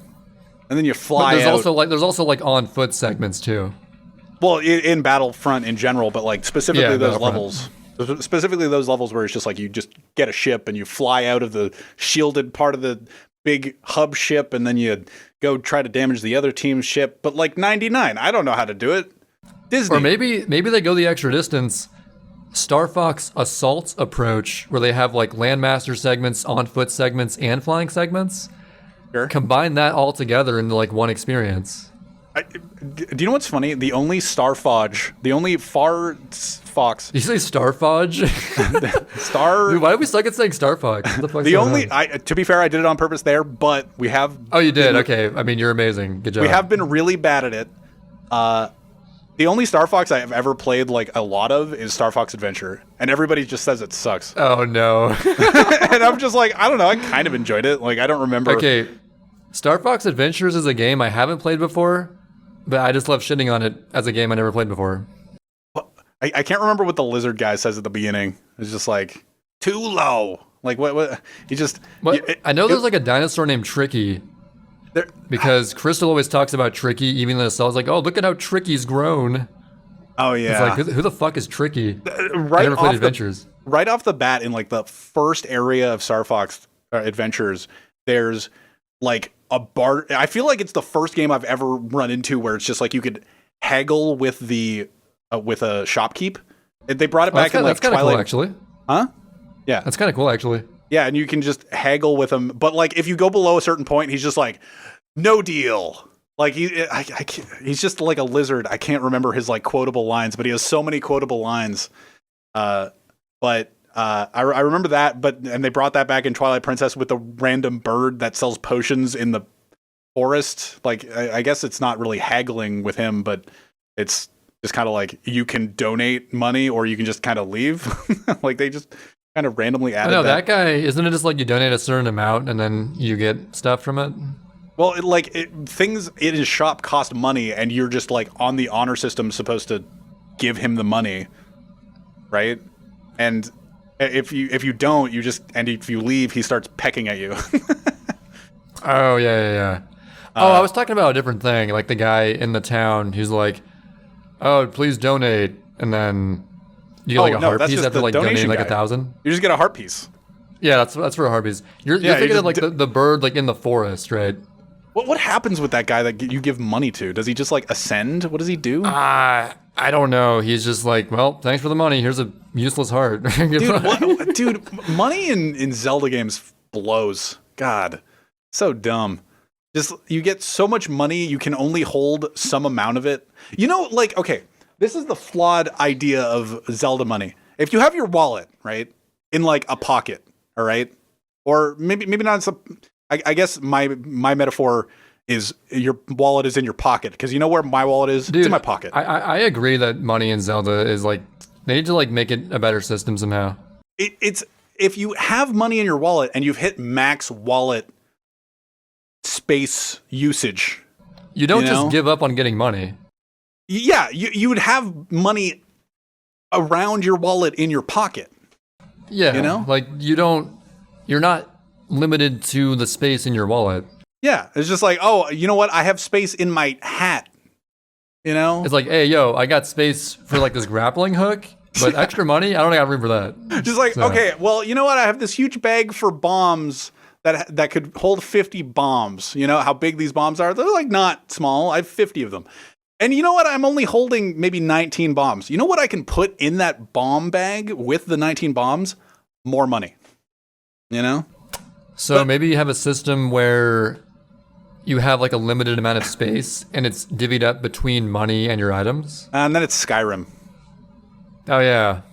and then you fly. But there's out. There's also like on foot segments too. Well, in Battlefront in general, but like specifically those levels. Specifically those levels where it's just like you just get a ship and you fly out of the shielded part of the big hub ship, and then you go try to damage the other team's ship. But like 99, I don't know how to do it. Disney. Or maybe they go the extra distance. Star Fox Assault approach, where they have like landmaster segments, on foot segments, and flying segments. Sure. Combine that all together into like one experience. Do you know what's funny? The only Far Fox. Did you say Star Fodge? Dude, why are we stuck at saying Star Fox? What the fuck's going on? To be fair, I did it on purpose there, but we have. Oh, you did? Okay. I mean, you're amazing. Good job. We have been really bad at it. The only Star Fox I have ever played like a lot of is Star Fox Adventure, and everybody just says it sucks. Oh no. And I'm just like, I don't know. I kind of enjoyed it. Like I don't remember. Okay, Star Fox Adventures is a game I haven't played before, but I just love shitting on it as a game I never played before. I can't remember what the lizard guy says at the beginning. It's just like too low. Like what? He just. I know there's like a dinosaur named Tricky. Because Crystal always talks about Tricky, even though Cell's like, oh, look at how Tricky's grown. Oh yeah. It's like, who the fuck is Tricky? Right, I never played Adventures. Right off the bat, in like the first area of Star Fox Adventures, there's like a bar. I feel like it's the first game I've ever run into where it's just like you could haggle with the with a shopkeep. They brought it back in like Twilight. That's kind of cool, actually. Huh? Yeah. That's kind of cool, actually. Yeah, and you can just haggle with him. But like, if you go below a certain point, he's just like, no deal. Like he's just like a lizard. I can't remember his like quotable lines, but he has so many quotable lines. I remember that. And they brought that back in Twilight Princess with a random bird that sells potions in the forest. Like I guess it's not really haggling with him, but it's just kind of like you can donate money or you can just kind of leave. Like they just kind of randomly added that guy, isn't it just like you donate a certain amount and then you get stuff from it? Well, things in his shop cost money, and you're just like on the honor system supposed to give him the money, right? And if you don't, if you leave, he starts pecking at you. Oh yeah. I was talking about a different thing, like the guy in the town who's like, "Oh, please donate," and then you get like a heart piece after like donating like 1,000. You just get a heart piece. Yeah, that's for a heart piece. You're thinking of like the bird like in the forest, right? What happens with that guy that you give money to? Does he just like ascend? What does he do? I don't know. He's just like, well, thanks for the money. Here's a useless heart. Dude, money in Zelda games blows. God, so dumb. Just you get so much money, you can only hold some amount of it. You know, like, okay, this is the flawed idea of Zelda money. If you have your wallet, right, in like a pocket, all right, or maybe not some. I guess my metaphor is your wallet is in your pocket, because you know where my wallet is? Dude, it's in my pocket. I agree that money in Zelda is like, they need to like make it a better system somehow. It's if you have money in your wallet and you've hit max wallet space usage, you don't just give up on getting money. Yeah, you would have money around your wallet in your pocket. Yeah, you know, like you're not limited to the space in your wallet. Yeah, it's just like, oh, you know what? I have space in my hat. You know, it's like, hey, yo, I got space for like this grappling hook, but extra money, I don't got room for that. Just like, okay, well, you know what? I have this huge bag for bombs that could hold 50 bombs. You know how big these bombs are? They're like not small. I have 50 of them. And you know what? I'm only holding maybe 19 bombs. You know what I can put in that bomb bag with the 19 bombs? More money. You know? So maybe you have a system where you have like a limited amount of space and it's divvied up between money and your items. And then it's Skyrim. Oh yeah.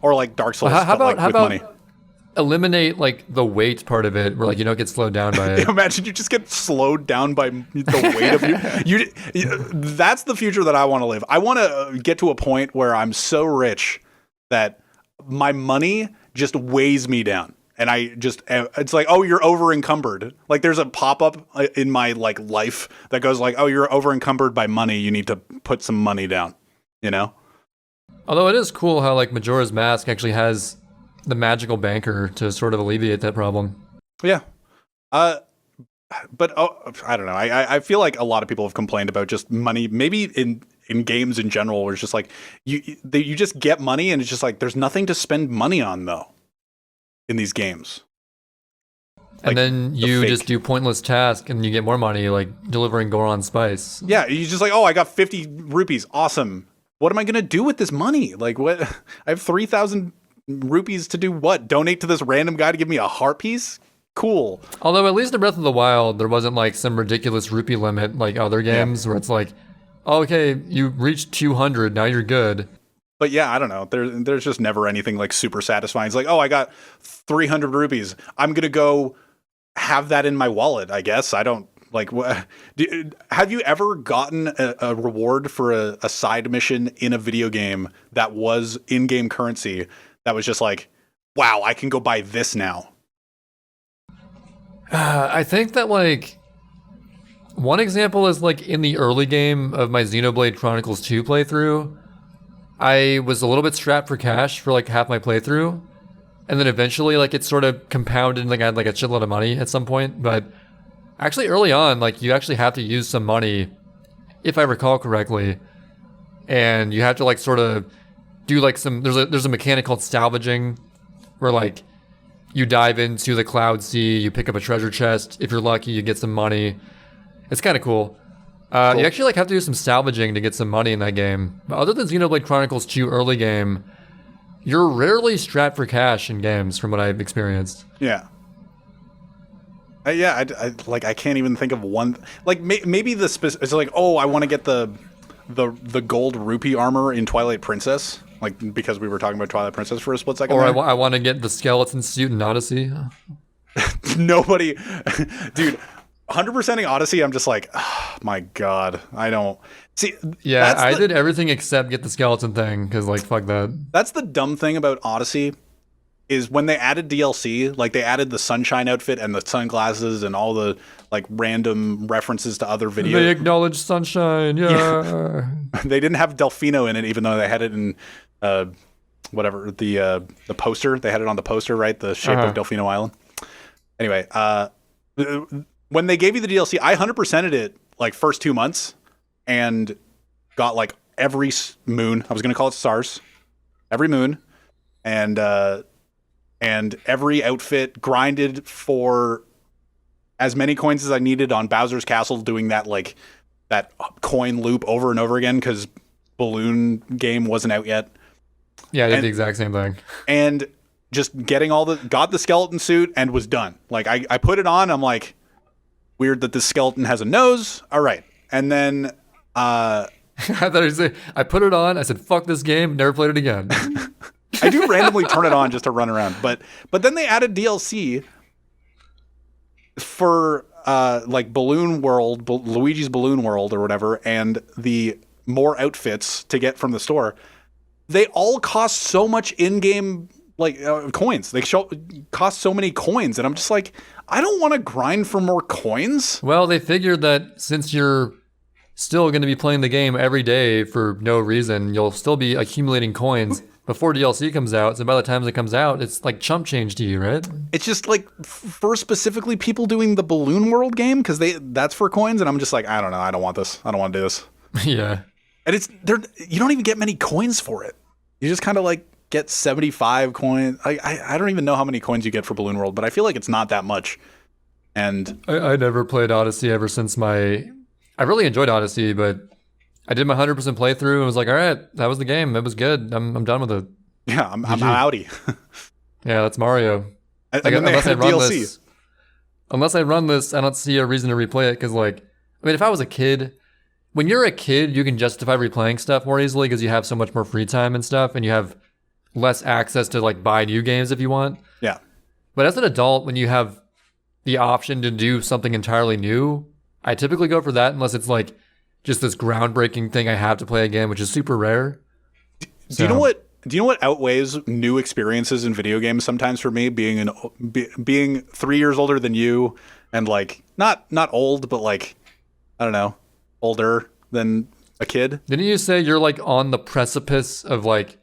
Or like Dark Souls. How about money. Eliminate like the weight part of it, where like you don't get slowed down by it. Imagine you just get slowed down by the weight of you. That's the future that I want to live. I want to get to a point where I'm so rich that my money just weighs me down. And it's like, oh, you're over encumbered. Like there's a pop-up in my like life that goes like, oh, you're over encumbered by money. You need to put some money down, you know? Although it is cool how like Majora's Mask actually has the magical banker to sort of alleviate that problem. Yeah. But I don't know. I feel like a lot of people have complained about just money, maybe in games in general, where it's just like you just get money and it's just like there's nothing to spend money on though in these games. And like, then you just do pointless tasks and you get more money, like delivering Goron spice. Yeah, you just like, oh, I got 50 rupees. Awesome. What am I going to do with this money? Like, what? I have 3,000 rupees to do what? Donate to this random guy to give me a heart piece? Cool. Although at least in Breath of the Wild, there wasn't like some ridiculous rupee limit like other games where it's like, oh, okay, you reached 200, now you're good. But yeah, I don't know. There's just never anything like super satisfying. It's like, oh, I got 300 rupees. I'm going to go have that in my wallet, I guess. I don't like, have you ever gotten a reward for a side mission in a video game that was in-game currency that was just like, wow, I can go buy this now? I think that like one example is like in the early game of my Xenoblade Chronicles 2 playthrough, I was a little bit strapped for cash for like half my playthrough. And then eventually like it sort of compounded and like I had like a shitload of money at some point. But actually early on, like you actually have to use some money, if I recall correctly. And you have to like sort of do like there's a mechanic called salvaging where like you dive into the Cloud Sea, you pick up a treasure chest. If you're lucky, you get some money. It's kind of cool. Cool. You actually like have to do some salvaging to get some money in that game. But other than Xenoblade Chronicles 2 early game, you're rarely strapped for cash in games from what I've experienced. Yeah. I can't even think of one. Like maybe it's like, oh, I want to get the gold rupee armor in Twilight Princess. Like, because we were talking about Twilight Princess for a split second. Or I want to get the skeleton suit in Odyssey. Nobody, dude, 100%ing Odyssey, I'm just like, oh, my God, I don't. See, yeah, I did everything except get the skeleton thing, because, like, fuck that. That's the dumb thing about Odyssey, is when they added DLC, like, they added the sunshine outfit and the sunglasses and all the, like, random references to other videos. They acknowledged sunshine, yeah. They didn't have Delfino in it, even though they had it in... whatever the poster, they had it on the poster, right? The shape of Delfino Island. Anyway, when they gave you the DLC, I 100%ed it like first 2 months and got like every moon. I was going to call it stars, every moon, and every outfit, grinded for as many coins as I needed on Bowser's Castle, doing that like that coin loop over and over again because Balloon game wasn't out yet. Yeah, I did the exact same thing. And just got the skeleton suit and was done. Like I put it on, I'm like, weird that this skeleton has a nose. All right. And then I thought you say I put it on, I said, fuck this game, never played it again. I do randomly turn it on just to run around. But then they added DLC for like Balloon World, Luigi's Balloon World or whatever, and the more outfits to get from the store. They all cost so much in-game like coins. They cost so many coins, and I'm just like, I don't want to grind for more coins. Well, they figured that since you're still going to be playing the game every day for no reason, you'll still be accumulating coins before DLC comes out. So by the time it comes out, it's like chump change to you, right? It's just like for specifically people doing the Balloon World game because that's for coins, and I'm just like, I don't know, I don't want this. I don't want to do this. Yeah. And you don't even get many coins for it. You just kind of like get 75 coins. I don't even know how many coins you get for Balloon World, but I feel like it's not that much. And I never played Odyssey ever since I really enjoyed Odyssey, but I did my 100% playthrough and was like, all right, that was the game. It was good. I'm done with it. Yeah, I'm outie. Yeah, that's Mario. Like, unless I run this, I don't see a reason to replay it because, like, I mean, if I was a kid. When you're a kid, you can justify replaying stuff more easily because you have so much more free time and stuff, and you have less access to like buy new games if you want. Yeah. But as an adult, when you have the option to do something entirely new, I typically go for that unless it's like just this groundbreaking thing I have to play again, which is super rare. Do you know what outweighs new experiences in video games sometimes for me, being 3 years older than you and like not old, but like, I don't know, older than a kid. Didn't you say you're like on the precipice of like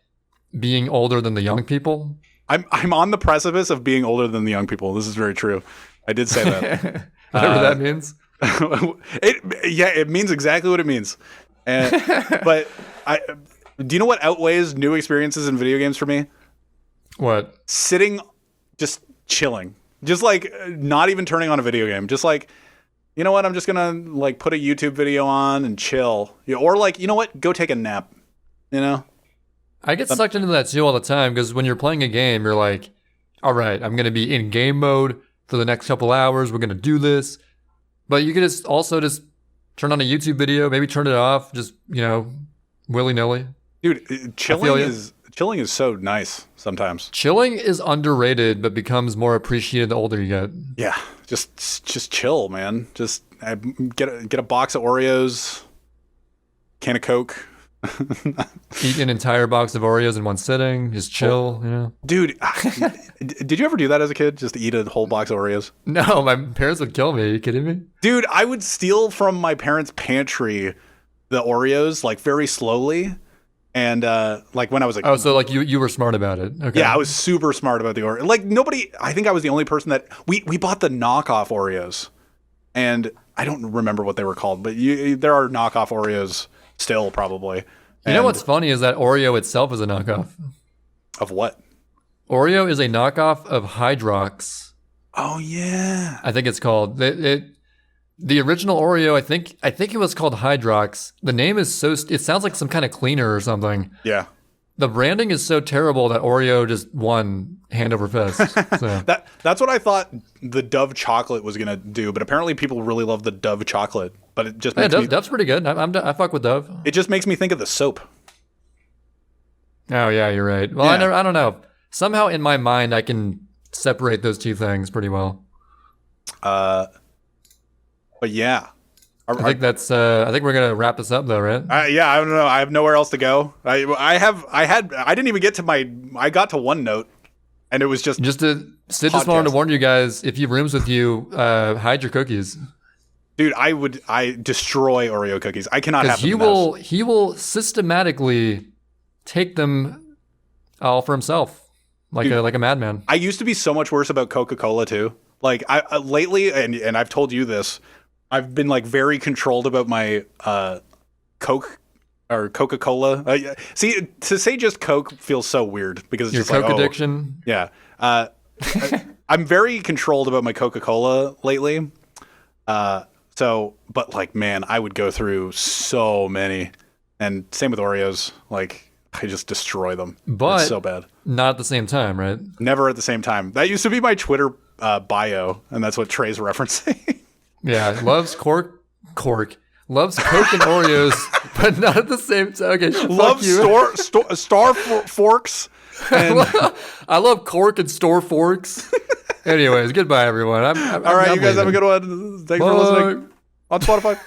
being older than the young people? I'm on the precipice of being older than the young people. This is very true. I did say that. Whatever that means. It means exactly what it means. But do you know what outweighs new experiences in video games for me? What? Sitting, just chilling, just like not even turning on a video game, just like, you know what? I'm just gonna like put a YouTube video on and chill, or like, you know what? Go take a nap. You know. I get sucked into that too all the time because when you're playing a game, you're like, all right, I'm going to be in game mode for the next couple hours. We're going to do this. But you could just also just turn on a YouTube video, maybe turn it off, just, willy-nilly. Dude, chilling is so nice sometimes. Chilling is underrated, but becomes more appreciated the older you get. Yeah, just chill, man. Just get a box of Oreos, can of Coke. Eat an entire box of Oreos in one sitting, just chill, Dude, did you ever do that as a kid? Just eat a whole box of Oreos? No, my parents would kill me. Are you kidding me? Dude, I would steal from my parents' pantry the Oreos, like very slowly. And like when I was like, oh, so like you were smart about it. Okay. Yeah, I was super smart about the Oreos. Like nobody, I think I was the only person that we bought the knockoff Oreos, and I don't remember what they were called, but there are knockoff Oreos still probably. You know what's funny is that Oreo itself is a knockoff. Of what? Oreo is a knockoff of Hydrox. Oh yeah, I think it's called the original Oreo. I think it was called Hydrox. The name is it sounds like some kind of cleaner or something. Yeah. The branding is so terrible that Oreo just won hand over fist. So. That's what I thought the Dove chocolate was gonna do, but apparently people really love the Dove chocolate. But it just makes Dove's pretty good. I fuck with Dove. It just makes me think of the soap. Oh yeah, you're right. Well, yeah. I don't know. Somehow in my mind I can separate those two things pretty well. But yeah. I think we're gonna wrap this up though, right? Yeah, I don't know. I have nowhere else to go. I didn't even get to I got to one note, and it was Sid just wanted to warn you guys: if you have rooms with you, hide your cookies. Dude, I destroy Oreo cookies. I cannot have them. He will systematically take them all for himself, like a madman. I used to be so much worse about Coca-Cola too. Like I lately, and I've told you this. I've been like very controlled about my Coke or Coca-Cola. See, to say just Coke feels so weird because it's your just Coke like, addiction. Yeah, I'm very controlled about my Coca-Cola lately. But like, man, I would go through so many, and same with Oreos. Like, I just destroy them. But it's so bad. Not at the same time, right? Never at the same time. That used to be my Twitter bio, and that's what Trey's referencing. Yeah, loves Cork, loves Coke and Oreos, but not at the same time. Okay, loves Star Forks. And I love Cork and Store Forks. Anyways, goodbye, everyone. All right, you guys have a good one. Thanks for listening on Spotify.